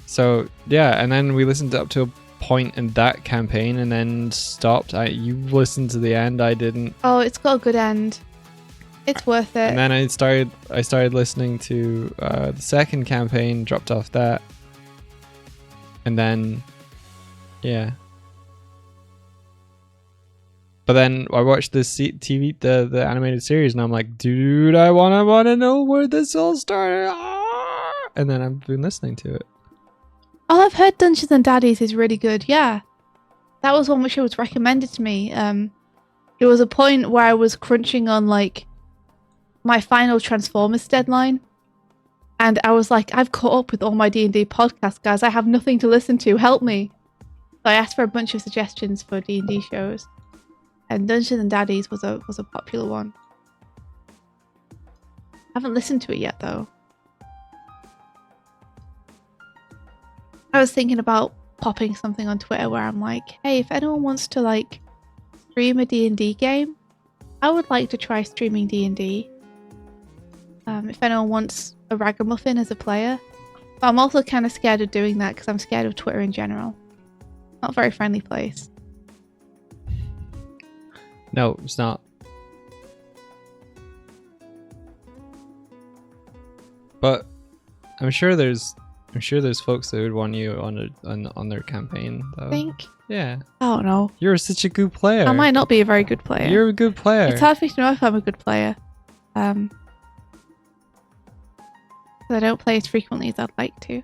So yeah, and then we listened up to a point in that campaign, and then stopped. You listened to the end. I didn't. Oh, it's got a good end. It's worth it. And then I started listening to the second campaign. Dropped off that, and then yeah. But then I watched the TV, the animated series, and I'm like, dude, I wanna know where this all started. And then I've been listening to it. Oh, I've heard Dungeons and Daddies is really good. Yeah, that was one which was recommended to me. There was a point where I was crunching on like my final Transformers deadline, and I was like, I've caught up with all my D&D podcasts, guys. I have nothing to listen to. Help me! So I asked for a bunch of suggestions for D&D shows, and Dungeons and Daddies was a popular one. I haven't listened to it yet though. I was thinking about popping something on Twitter where I'm like, hey, if anyone wants to like stream a D&D game, I would like to try streaming D&D. If anyone wants a ragamuffin as a player. But I'm also kind of scared of doing that because I'm scared of Twitter in general. Not a very friendly place. No, it's not. But I'm sure there's folks that would want you on their campaign though. Think? Yeah. I don't know. You're such a good player. I might not be a very good player. You're a good player. It's hard for me to know if I'm a good player. 'Cause I don't play as frequently as I'd like to.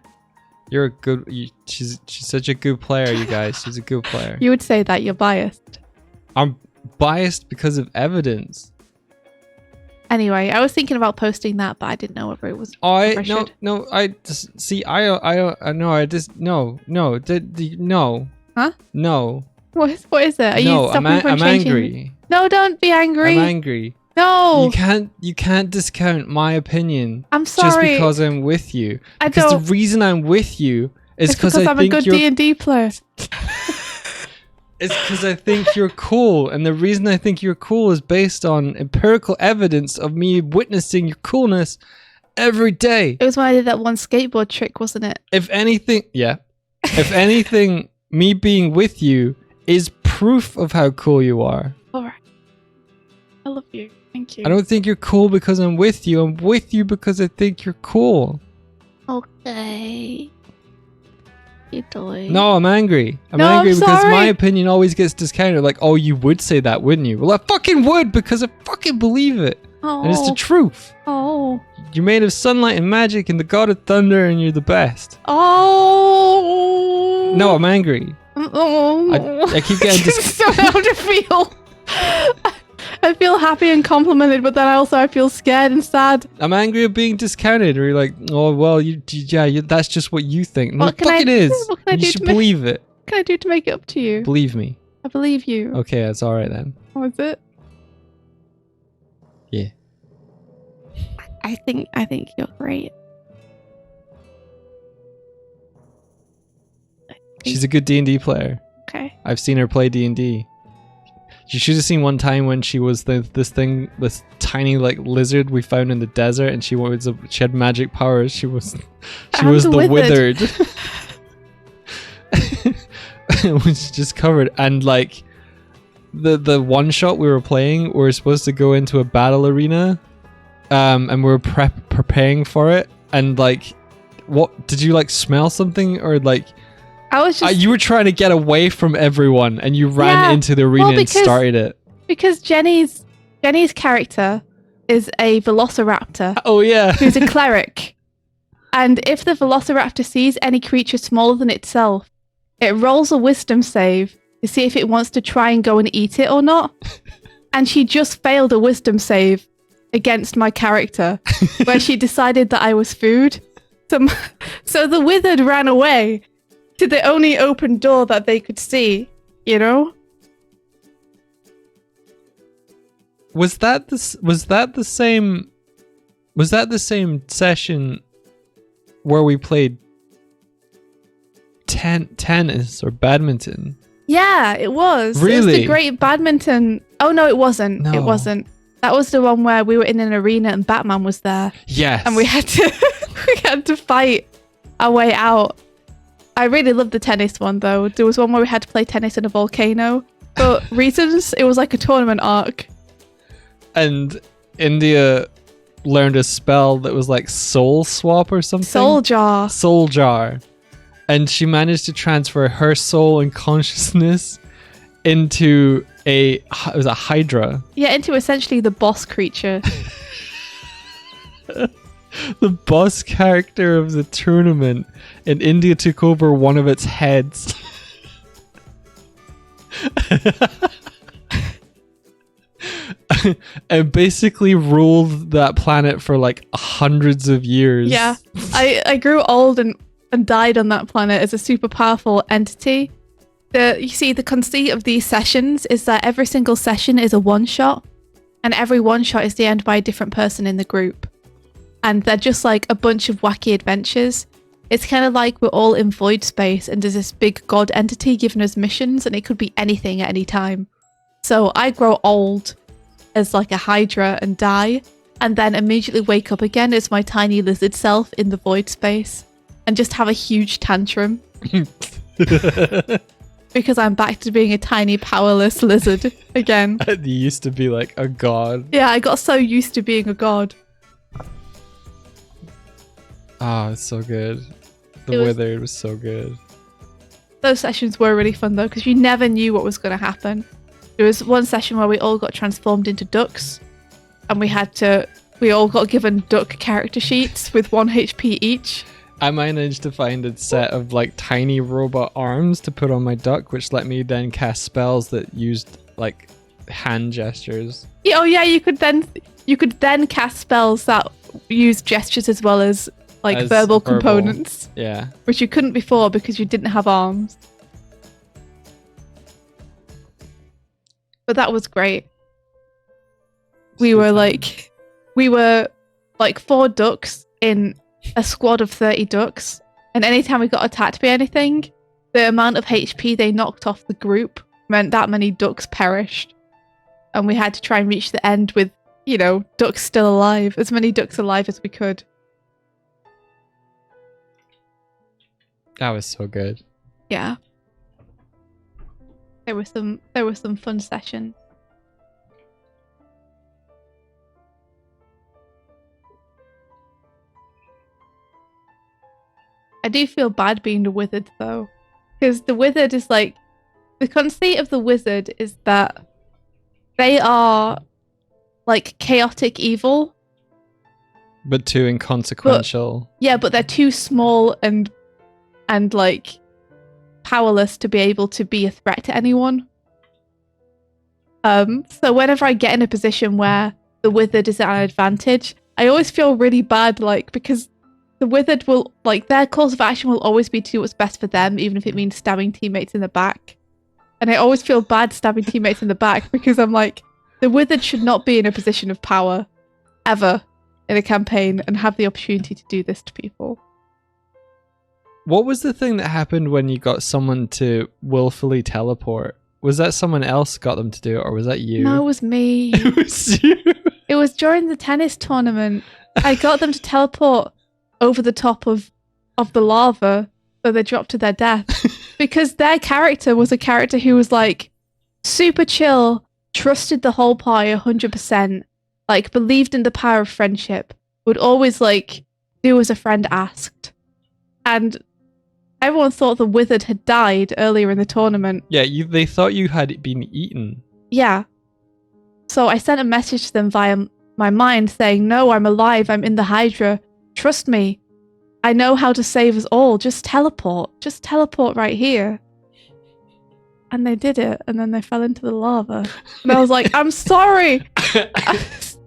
You're a good. She's such a good player, you guys. She's a good player. You would say that you're biased. I'm biased because of evidence. Anyway, I was thinking about posting that, but I didn't know whether it was. I should. No. I just see. No. Huh? No. What is it? Are No. you stopping me from I'm changing? angry. No, don't be angry. I'm angry. No, You can't discount my opinion. I'm Just sorry. because I'm with you. I Because don't. the reason I'm with you is It's because I I'm a think good you're. D&D player. It's because I think you're cool, and the reason I think you're cool is based on empirical evidence of me witnessing your coolness every day. It was when I did that one skateboard trick, wasn't it? If anything, yeah. If anything, me being with you is proof of how cool you are. All right. I love you. Thank you. I don't think you're cool because I'm with you. I'm with you because I think you're cool. Okay. You Doig. No, I'm angry. I'm No, angry I'm because sorry. my opinion always gets discounted. Like, oh, you would say that, wouldn't you? Well, I fucking would because I fucking believe it. Oh. And it's the truth. Oh. You're made of sunlight and magic and the god of thunder, and you're the best. Oh. No, I'm angry. Oh. I keep getting I just don't know how to feel. I feel happy and complimented, but then I feel scared and sad. I'm angry at being discounted. Or you're like, oh well, that's just what you think. No, What the can fuck I- it is. what can I You do should to make- believe it. What can I do to make it up to you? Believe me. I believe you. Okay, that's all right then. What was it? Yeah. I think you're great. She's a good D&D player. Okay. I've seen her play D&D. You should have seen one time when she was this tiny like lizard we found in the desert, and she had magic powers. She was the withered. When she just covered, and like the one shot we were playing, we were supposed to go into a battle arena, and we were preparing for it, and like, what did you like smell something or like? I was just You were trying to get away from everyone, and you ran Yeah, into the arena and started it. because Jenny's character is a velociraptor Oh yeah. who's a cleric, and if the velociraptor sees any creature smaller than itself, it rolls a wisdom save to see if it wants to try and go and eat it or not. And she just failed a wisdom save against my character, where she decided that I was food. So the withered ran away to the only open door that they could see, you know? Was that the same session where we played tennis or badminton? Yeah, it was. It was Really? the great badminton. Oh no, it wasn't. No. It wasn't. That was the one where we were in an arena and Batman was there, Yes. and we had to fight our way out. I really loved the tennis one though. There was one where we had to play tennis in a volcano. For reasons, it was like a tournament arc. And India learned a spell that was like soul swap or something. Soul jar. Soul jar. And she managed to transfer her soul and consciousness into it was a hydra. Yeah, into essentially the boss creature. The boss character of the tournament, and India took over one of its heads. And basically ruled that planet for like hundreds of years. Yeah, I grew old and died on that planet as a super powerful entity. You see, the conceit of these sessions is that every single session is a one-shot, and every one-shot is the end by a different person in the group. And they're just like a bunch of wacky adventures. It's kind of like we're all in void space and there's this big god entity giving us missions, and it could be anything at any time. So I grow old as like a hydra and die, and then immediately wake up again as my tiny lizard self in the void space and just have a huge tantrum. Because I'm back to being a tiny powerless lizard again. You used to be like a god. Yeah, I got so used to being a god. Oh, it's so good. The Withered was so good. Those sessions were really fun though, because you never knew what was going to happen. There was one session where we all got transformed into ducks, and we all got given duck character sheets with 1 HP each. I managed to find a set of like tiny robot arms to put on my duck, which let me then cast spells that used like hand gestures. Yeah, oh yeah, you could then cast spells that use gestures as well as like verbal components. Yeah. Which you couldn't before because you didn't have arms. But that was great. We were like 4 ducks in a squad of 30 ducks, and anytime we got attacked by anything, the amount of HP they knocked off the group meant that many ducks perished, and we had to try and reach the end with, you know, ducks still alive, as many ducks alive as we could. That was so good. Yeah. There were some fun sessions. I do feel bad being the Withered though, because the Withered is like, the conceit of the Wizard is that they are like chaotic evil, but too inconsequential. But they're too small and like powerless to be able to be a threat to anyone. So whenever I get in a position where the Withered is at an advantage, I always feel really bad, like, because the Withered will, like, their course of action will always be to do what's best for them, even if it means stabbing teammates in the back. And I always feel bad stabbing teammates in the back because I'm like, the Withered should not be in a position of power ever in a campaign and have the opportunity to do this to people. What was the thing that happened when you got someone to willfully teleport? Was that someone else got them to do it, or was that you? No, it was me. It was you. It was during the tennis tournament. I got them to teleport over the top of the lava, so they dropped to their death. Because their character was a character who was like super chill, trusted the whole party 100%, like believed in the power of friendship, would always like do as a friend asked. And everyone thought the Withered had died earlier in the tournament. Yeah, they thought you had been eaten. Yeah. So I sent a message to them via my mind saying, no, I'm alive, I'm in the Hydra. Trust me. I know how to save us all. Just teleport. Just teleport right here. And they did it, and then they fell into the lava. And I was like, I'm sorry! This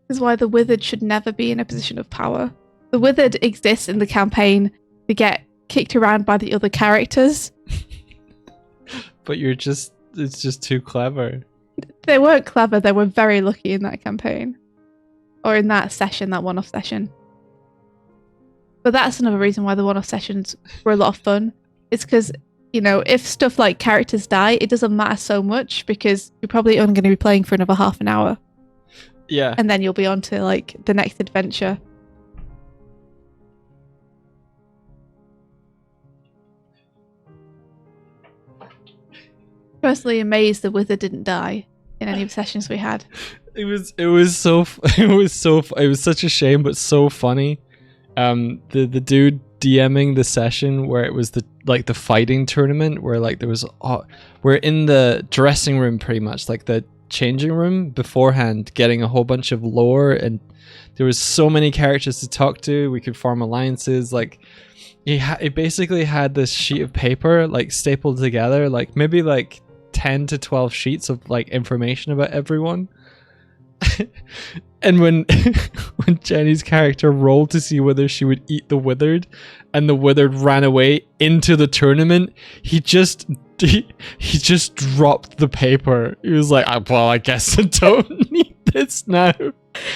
is why the Withered should never be in a position of power. The Withered exists in the campaign to get kicked around by the other characters. but it's just too clever. They weren't clever. They were very lucky in that campaign. Or in that session, that one-off session. But that's another reason why the one-off sessions were a lot of fun. It's because, you know, if stuff like characters die, it doesn't matter so much because you're probably only going to be playing for another half an hour. Yeah. And then you'll be on to, like, the next adventure. Personally amazed the wizard didn't die in any of the sessions we had. It was such a shame, but so funny. The dude DMing the session where it was the fighting tournament where like there was we're in the dressing room pretty much, like the changing room beforehand, getting a whole bunch of lore, and there was so many characters to talk to. We could form alliances. Like he basically had this sheet of paper like stapled together, like maybe like 10 to 12 sheets of like information about everyone. And when Jenny's character rolled to see whether she would eat the withered, and the withered ran away into the tournament, he just dropped the paper. He was like, well, I guess I don't need this now.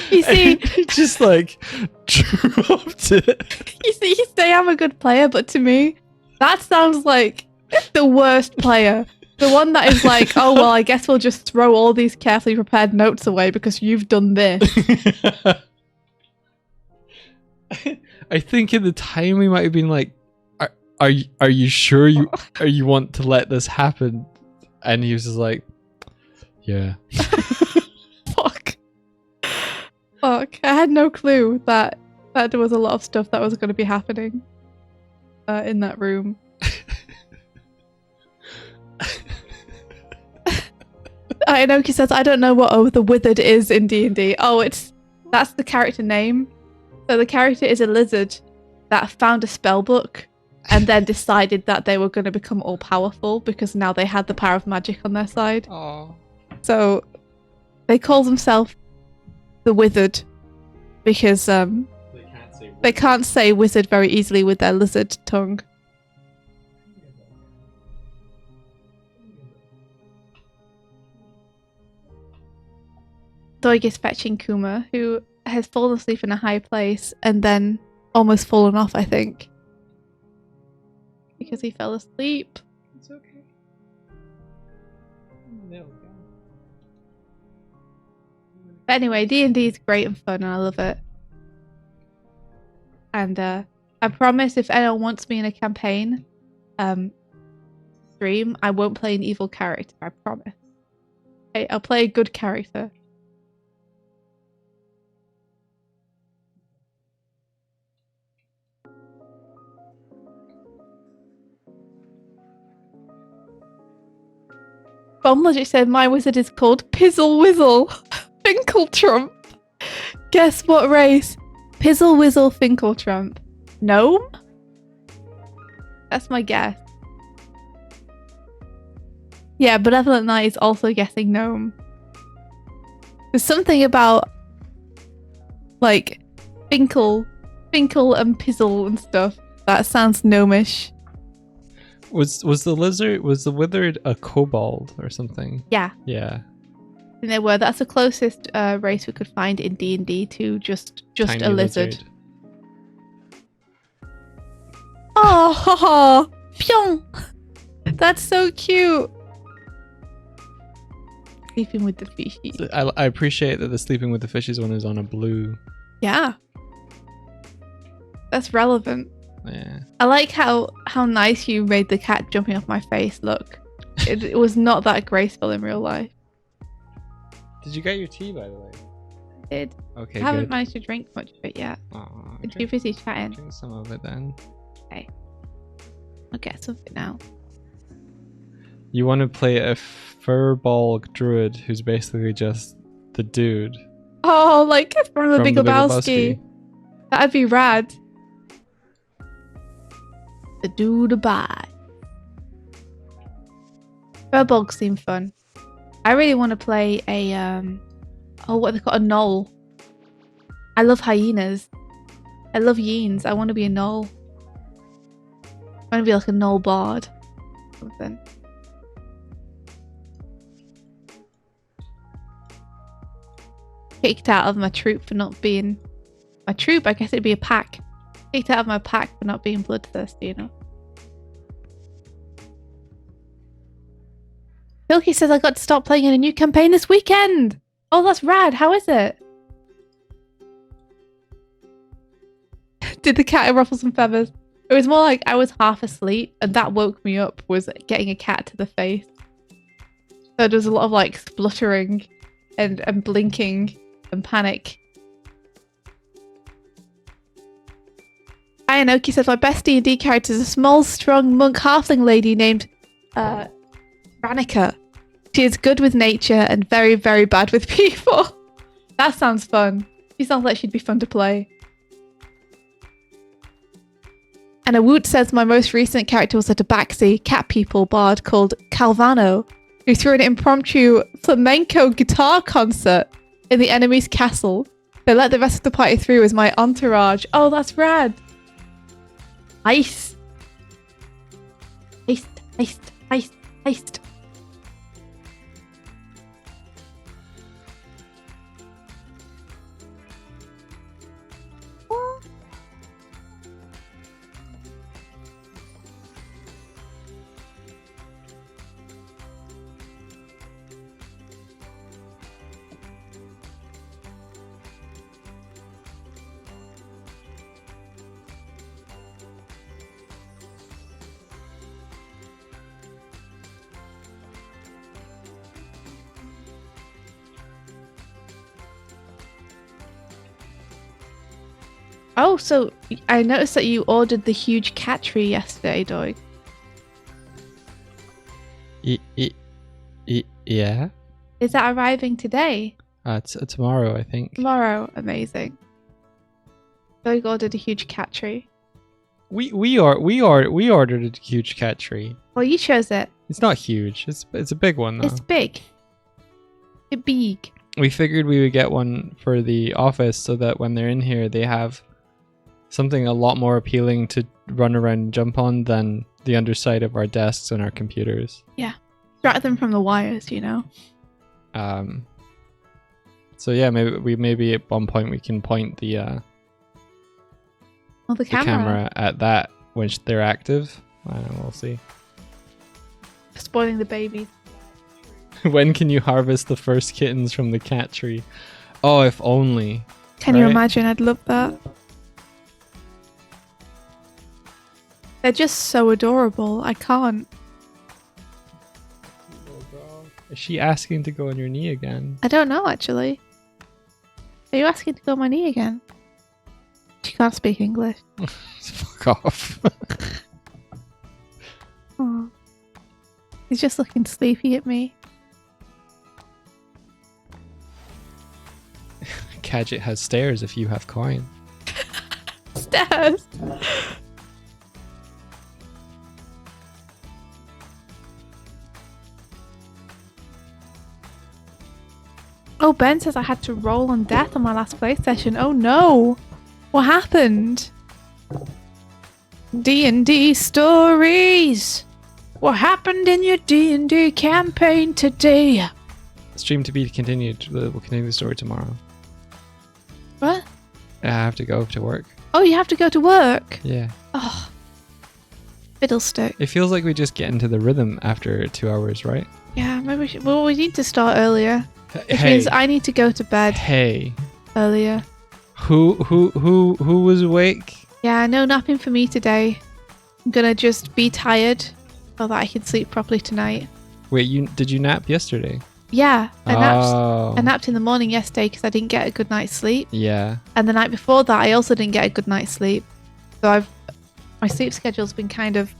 You see, he just like dropped it. You say I'm a good player, but to me, that sounds like the worst player. The one that is like, oh, well, I guess we'll just throw all these carefully prepared notes away because you've done this. I think at the time we might have been like, are you sure you want to let this happen? And he was just like, yeah. Fuck. I had no clue that there was a lot of stuff that was going to be happening in that room. Inoki says, I don't know what the withered is in D&D. Oh, that's the character name. So the character is a lizard that found a spell book and then decided that they were going to become all powerful because now they had the power of magic on their side. Aww. So they call themselves the Withered because they can't say wizard very easily with their lizard tongue. Doig is fetching Kuma, who has fallen asleep in a high place and then almost fallen off, I think. Because he fell asleep. It's okay. No. But anyway, D&D is great and fun and I love it. And I promise if anyone wants me in a campaign stream, I won't play an evil character, I promise. Okay, I'll play a good character. Bomb Logic said my wizard is called Pizzle Whizzle Finkeltrump. Guess what race? Pizzle Whizzle Finkeltrump. Gnome? That's my guess. Yeah, Benevolent Knight is also guessing gnome. There's something about like Finkel and Pizzle and stuff that sounds gnomish. Was the withered a kobold or something? Yeah. Yeah. And they were. That's the closest race we could find in D&D to just Tiny a lizard. Oh, haha, pyong. That's so cute. Sleeping with the fishies. I appreciate that the sleeping with the fishes one is on a blue. Yeah. That's relevant. Yeah. I like how nice you made the cat jumping off my face look. It was not that graceful in real life. Did you get your tea, by the way? I did. Okay, I haven't good. managed to drink much of it yet. Aw, I'm too busy chatting. Drink some of it then. Okay. I'll get something now. You want to play a Furbolg druid who's basically just the dude. Oh, like from the From Big The Big Lebowski. Lebowski. That'd be rad. The dude bye. Furbolg seem fun. I really want to play a what they call a gnoll. I love hyenas. I love yeens. I want to be a gnoll. I want to be like a gnoll bard. Something. kicked out of my troop for not being my troop. I guess it'd be a pack. Kicked out of my pack for not being bloodthirsty, you know. Milky says I got to start playing in a new campaign this weekend. Oh, that's rad. How is it? Did the cat ruffle some feathers? It was more like I was half asleep and that woke me up, was getting a cat to the face. So there was a lot of like spluttering and blinking and panic. Ayanoki says my best D&D character is a small, strong monk halfling lady named Ranika. She is good with nature and very, very bad with people. That sounds fun. She sounds like she'd be fun to play. And a Woot says my most recent character was a tabaxi cat people bard called Calvano, who threw an impromptu flamenco guitar concert in the enemy's castle. They let the rest of the party through as my entourage. Oh, that's rad. Heist. Heist, heist, heist, heist. Oh, so I noticed that you ordered the huge cat tree yesterday, Doig. Yeah. Is that arriving today? It's tomorrow, I think. Tomorrow, amazing. Doig ordered a huge cat tree. We ordered a huge cat tree. Well, you chose it. It's not huge. It's a big one though. It's big. It's big. We figured we would get one for the office so that when they're in here, they have something a lot more appealing to run around and jump on than the underside of our desks and our computers. Yeah. Distract them from the wires, you know. So yeah, maybe at one point we can point the camera at that when they're active. We'll see. Spoiling the babies. When can you harvest the first kittens from the cat tree? Oh, if only. Can you imagine? I'd love that. They're just so adorable. I can't. Is she asking to go on your knee again? I don't know, actually. Are you asking to go on my knee again? She can't speak English. Fuck off. Oh. He's just looking sleepy at me. Cadget has stairs if you have coin. Stairs! Oh, Ben says I had to roll on death on my last play session. Oh no! What happened? D&D stories! What happened in your D&D campaign today? Stream to be continued. We'll continue the story tomorrow. What? I have to go to work. Oh, you have to go to work? Yeah. Oh. Fiddlestick. It feels like we just get into the rhythm after 2 hours, right? Yeah, maybe we should. Well, we need to start earlier. Which Hey. means I need to go to bed Hey. earlier. Who was awake? Yeah, no napping for me today. I'm gonna just be tired so that I can sleep properly tonight. Wait, did you nap yesterday? Yeah, I Oh. napped in the morning yesterday because I didn't get a good night's sleep. Yeah. And the night before that, I also didn't get a good night's sleep. So my sleep schedule's been kind of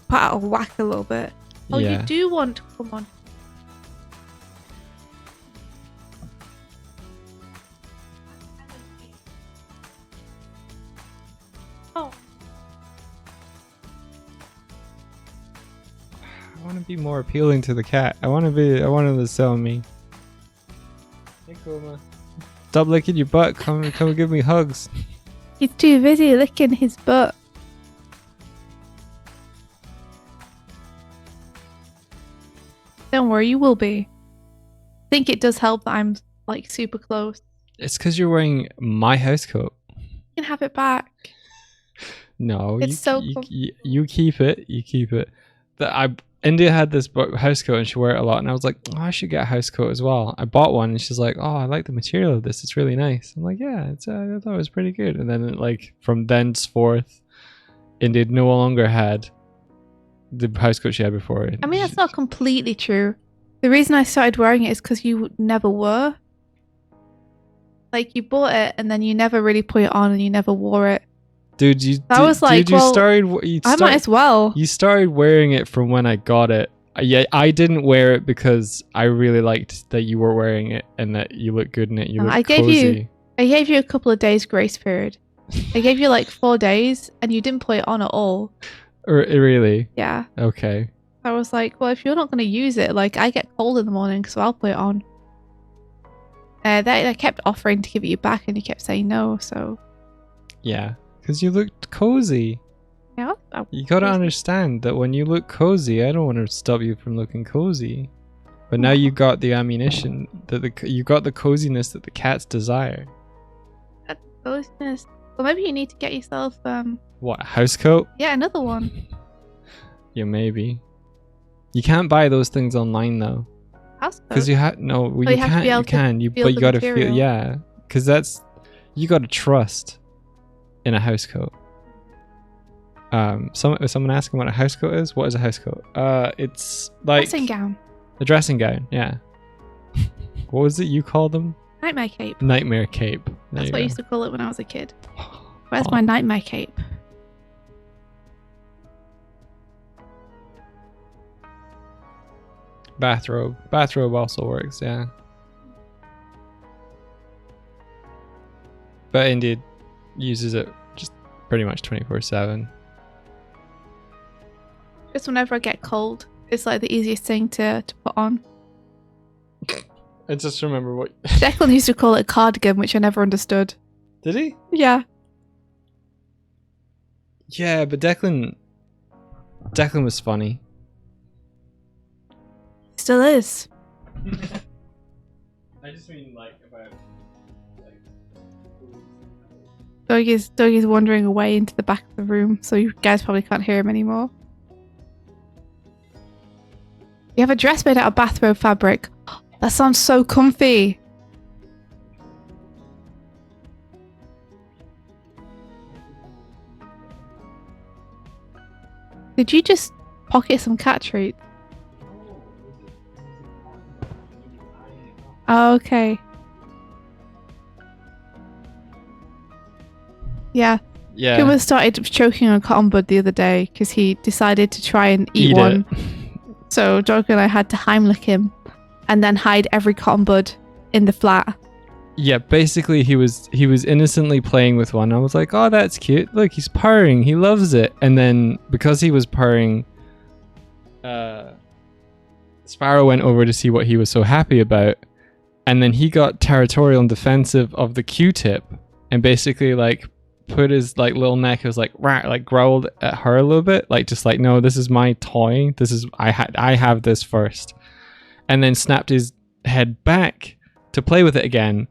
put out of whack a little bit. Oh, Yeah. you do want to come on. Oh. I want to be more appealing to the cat. I want him to sell me. Hey, Kuma. Stop licking your butt. Come give me hugs. He's too busy licking his butt. Don't worry, you will be. I think it does help that I'm like super close It's because you're wearing my house coat. You can have it back. No, It's you keep it. You keep it. India had this house coat and she wore it a lot, and I was like, oh, I should get a house coat as well. I bought one, and she's like, oh, I like the material of this. It's really nice. I'm like, yeah, I thought it was pretty good. And then like from thenceforth, India no longer had the house coat she had before. I mean, that's not completely true. The reason I started wearing it is because you never were. Like, you bought it and then you never really put it on and you never wore it. Dude, I might as well. You started wearing it from when I got it. Yeah, I didn't wear it because I really liked that you were wearing it and that you look good in it. You look cozy. I gave you a couple of days grace period. I gave you like 4 days and you didn't put it on at all. Really? Yeah. Okay. I was like, well, if you're not going to use it, like, I get cold in the morning, so I'll put it on. They kept offering to give it you back and you kept saying no, so... Yeah, because you looked cozy. Yeah. You gotta understand that when you look cozy, I don't want to stop you from looking cozy. But now you got the ammunition, you got the coziness that the cats desire. That coziness. Well, maybe you need to get yourself, What, a house coat? Yeah, another one. Yeah, maybe. You can't buy those things online though. House coat? Because you have no, well, you you have to can't. be able You can. to feel But you the gotta material. feel. Yeah, because that's you gotta trust in a house coat. Someone asking what a house coat is. What is a house coat? It's like Dressing gown. a dressing gown. Yeah. What was it you called them? Nightmare cape. Nightmare cape. There That's you what I go. used to call it when I was a kid. Where's my nightmare cape? Bathrobe. Bathrobe also works. Yeah. But Indeed uses it just pretty much 24/7. Just whenever I get cold, it's like the easiest thing to put on. I just remember what. Declan used to call it a cardigan, which I never understood. Did he? Yeah. Yeah, but Declan was funny. Still is. I just mean like about Doig is wandering away into the back of the room, so you guys probably can't hear him anymore. You have a dress made out of bathrobe fabric. That sounds so comfy. Did you just pocket some cat treats? Oh, okay. Yeah. Yeah. Kuma started choking on a cotton bud the other day because he decided to try and eat one. So Doig and I had to Heimlich him and then hide every cotton bud in the flat. Yeah, basically he was innocently playing with one. I was like, oh, that's cute. Look, he's purring. He loves it. And then because he was purring, Sparrow went over to see what he was so happy about. And then he got territorial and defensive of the Q-tip and basically like put his like little neck, it was like rah, like growled at her a little bit, like just like, no, this is my toy. This is I have this first. And then snapped his head back to play with it again,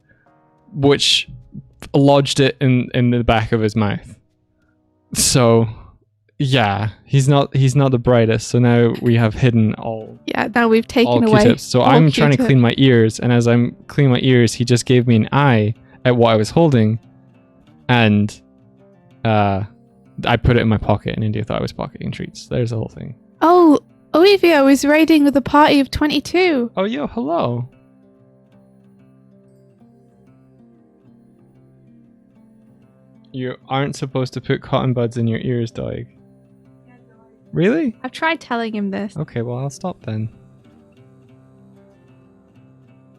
which lodged it in the back of his mouth. So yeah, he's not the brightest. So now we have hidden all. Yeah, now we've taken all away. Q-tips. So all I'm trying to Q-tip. clean my ears, and as I'm cleaning my ears, he just gave me an eye at what I was holding, and I put it in my pocket, and India thought I was pocketing treats. There's the whole thing. Oh, Olivia was raiding with a party of 22. Oh, yo, hello. You aren't supposed to put cotton buds in your ears, Doig. Really? I've tried telling him this. Okay, well, I'll stop then.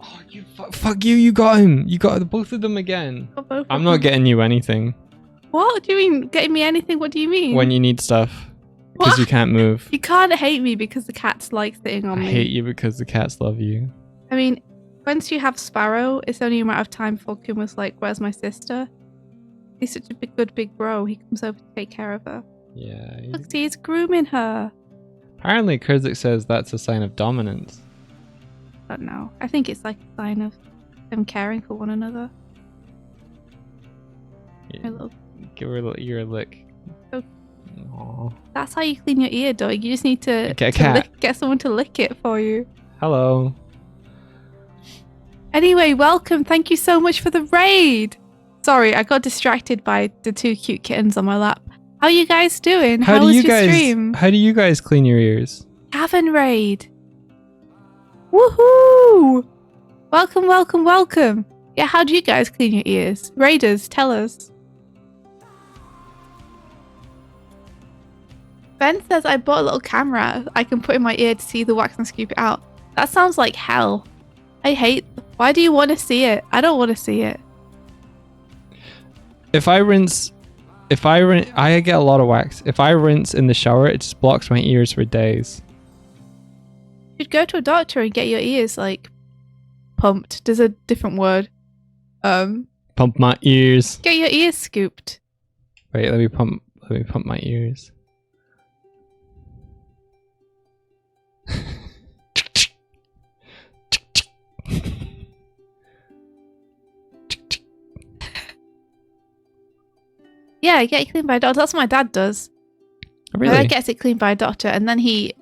Oh, you fuck you! You got him. You got both of them again. Got both of I'm not them. getting you anything What do you mean? Getting me anything? What do you mean? when you need stuff because What? you can't move. You can't hate me because the cats like sitting on I me. hate you because the cats love you. I mean, once you have Sparrow, it's only a matter of time before Kim was like, "Where's my sister?" He's such a good big bro. He comes over to take care of her. Yeah. Look, see, he's grooming her. Apparently, Kurzik says that's a sign of dominance. But no, I think it's like a sign of them caring for one another. My little- Give her a little ear lick. Oh. Aw. That's how you clean your ear, Doig. You just need to, Get a cat. get someone to lick it for you. Hello. Anyway, welcome. Thank you so much for the raid. Sorry, I got distracted by the 2 cute kittens on my lap. How are you guys doing? How was your stream? How do you guys clean your ears? Cavern raid. Woohoo! Welcome, welcome, welcome. Yeah, how do you guys clean your ears? Raiders, tell us. Ben says I bought a little camera I can put in my ear to see the wax and scoop it out. That sounds like hell. I hate... Why do you want to see it? I don't want to see it. I get a lot of wax. If I rinse in the shower, it just blocks my ears for days. You should go to a doctor and get your ears, like, pumped. There's a different word. Pump my ears. Get your ears scooped. Wait, let me pump my ears. Yeah, get it cleaned by a doctor. That's what my dad does. Really? My dad gets it cleaned by a doctor, and then he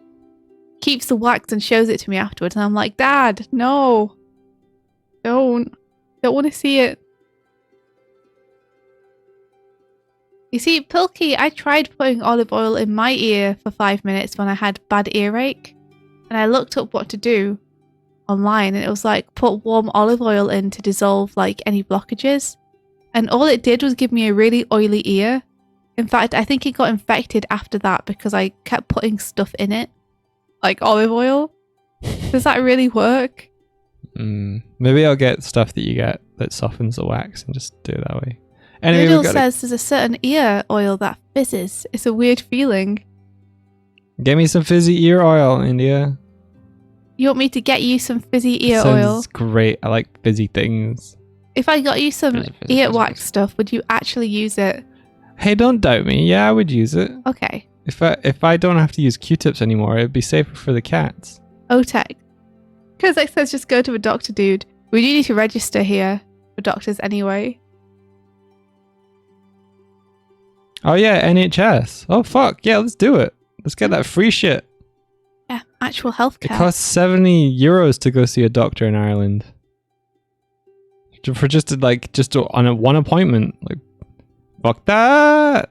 keeps the wax and shows it to me afterwards. And I'm like, Dad, no, don't want to see it. You see, Pilkey, I tried putting olive oil in my ear for 5 minutes when I had bad earache, and I looked up what to do online, and it was like put warm olive oil in to dissolve like any blockages. And all it did was give me a really oily ear. In fact, I think it got infected after that because I kept putting stuff in it. Like olive oil. Does that really work? Maybe I'll get stuff that you get that softens the wax and just do it that way. Anyway, Noodle says there's a certain ear oil that fizzes. It's a weird feeling. Get me some fizzy ear oil, India. You want me to get you some fizzy ear Sounds oil? great. I like fizzy things. If I got you some earwax stuff, would you actually use it? Hey, don't doubt me. Yeah, I would use it. Okay. If I don't have to use Q-tips anymore, it'd be safer for the cats. OTEC. Because it says just go to a doctor, dude. We do need to register here for doctors anyway. Oh yeah, NHS. Oh fuck, yeah, let's do it. Let's get that free shit. Yeah, actual healthcare. It costs 70 euros to go see a doctor in Ireland. For just on one appointment. Like, fuck that.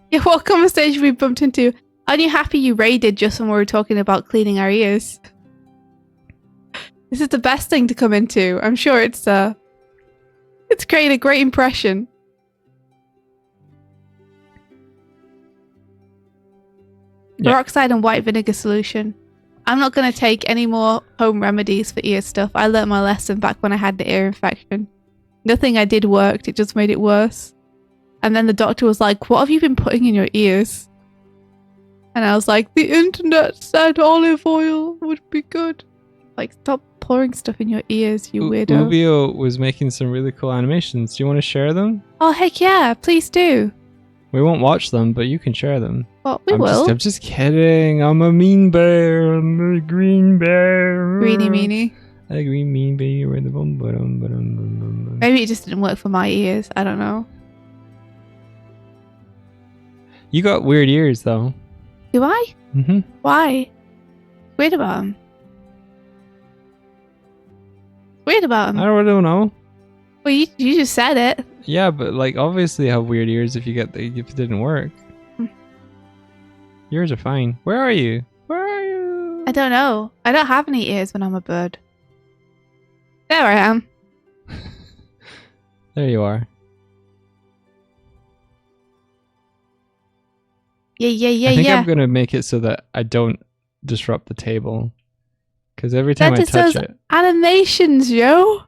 Yeah, what conversation we bumped into? Aren't you happy you raided just when we were talking about cleaning our ears? This is the best thing to come into. I'm sure it's created a great impression. Yeah. Peroxide and white vinegar solution. I'm not going to take any more home remedies for ear stuff. I learnt my lesson back when I had the ear infection. Nothing I did worked. It just made it worse. And then the doctor was like, what have you been putting in your ears? And I was like, the internet said olive oil would be good. Like, stop pouring stuff in your ears, you weirdo. Ubio was making some really cool animations. Do you want to share them? Oh, heck yeah. Please do. We won't watch them, but you can share them. Well, we will. I'm just kidding. I'm a mean bear. I'm a green bear. Greeny meanie. A green mean bear with a bum bum bum bum. Maybe it just didn't work for my ears. I don't know. You got weird ears, though. Do I? Mm-hmm. Why? Weird about them. Weird about them. I don't know. Well, you just said it. Yeah, but like obviously you have weird ears if if it didn't work. Yours are fine. Where are you? Where are you? I don't know. I don't have any ears when I'm a bird. There I am. There you are. Yeah. I think I'm gonna make it so that I don't disrupt the table. Because every time I touch it. Animations, yo.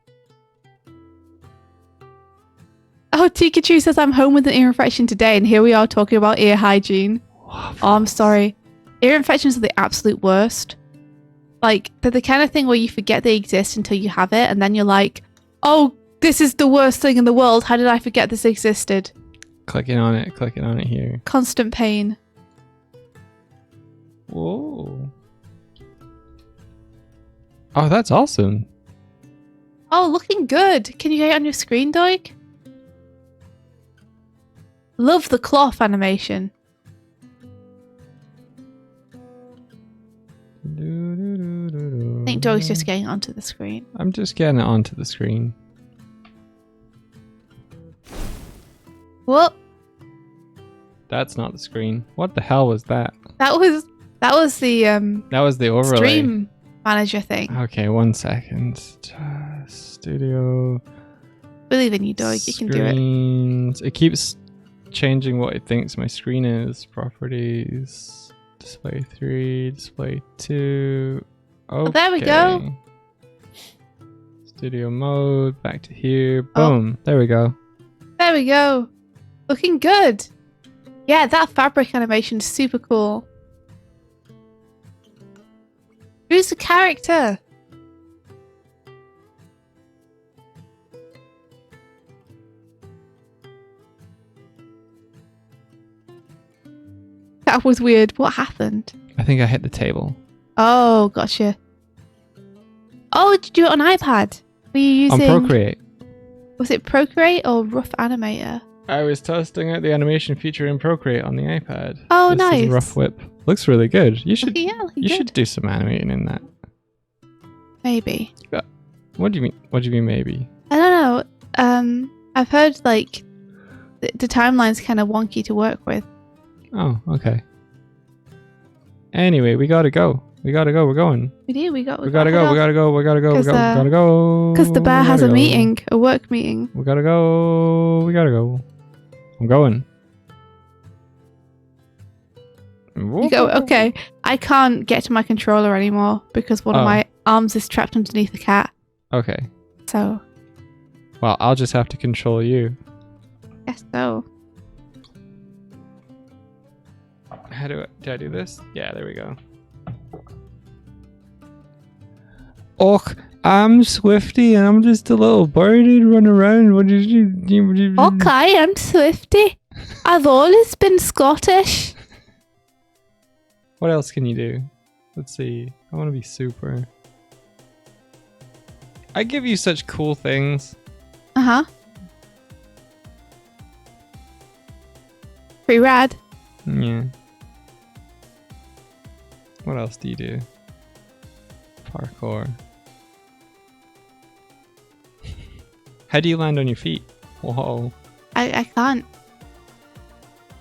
Oh, Pikachu says I'm home with an ear infection today, and here we are talking about ear hygiene. Oh, I'm sorry. Ear infections are the absolute worst. Like, they're the kind of thing where you forget they exist until you have it, and then you're like, oh, this is the worst thing in the world. How did I forget this existed? Clicking on it here. Constant pain. Whoa. Oh, that's awesome. Oh, looking good. Can you get it on your screen, Doig? Love the cloth animation. I think Doig's just getting it onto the screen. I'm just getting it onto the screen. What? That's not the screen. What the hell was that? That was the That was the overlay. stream manager thing. Okay, 1 second. Studio. Believe in you, Doig. You can do it. Screens. It keeps changing what it thinks my screen is. Properties. Display 3. Display 2. Okay. there we go. Studio mode. Back to here. Boom. There we go. There we go. Looking good. Yeah, that fabric animation is super cool. Who's the character? That was weird. What happened? I think I hit the table. Oh, gotcha. Oh, did you do it on iPad? Were you using... On Procreate. Was it Procreate or Rough Animator? I was testing out the animation feature in Procreate on the iPad. Oh, This nice. is Rough Whip. Looks really good. You should. Okay, yeah, looking You good. should do some animating in that. Maybe. What do you mean? What do you mean? Maybe. I don't know. I've heard like the timeline's kind of wonky to work with. Oh, okay. Anyway, we gotta go. We gotta go. We're going. We do. We We gotta go. We gotta go. We gotta go. We 'Cause, gotta go. Because the bear We has gotta a go. meeting, a work meeting. We gotta go. We gotta go. I'm going. You go. Okay, I can't get to my controller anymore because one of Oh. my arms is trapped underneath the cat. Okay. So Well, I'll just have to control you. yes, so How do I do this? Yeah, there we go. Och, I'm Swifty and I'm just a little birdie running around. What did you? okay. I'm Swifty. I've always been Scottish. What else can you do? Let's see. I want to be super. I give you such cool things. Uh-huh. Pretty rad. Yeah. What else do you do? Parkour. How do you land on your feet? Whoa. I can't.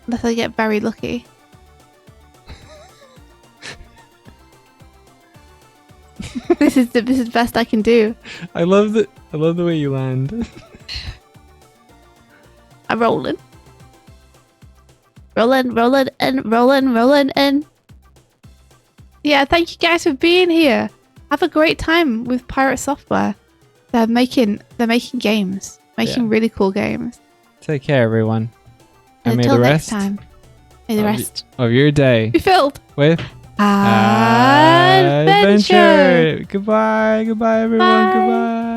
Unless I get very lucky. This is the best I can do. I love the way you land. I'm rolling. Rolling in. Yeah, thank you guys for being here. Have a great time with Pirate Software. They're making games. Making really cool games. Take care, everyone. And may until the next rest time. May the rest of your day be filled. with Adventure. Goodbye. Goodbye, everyone. Bye. Goodbye.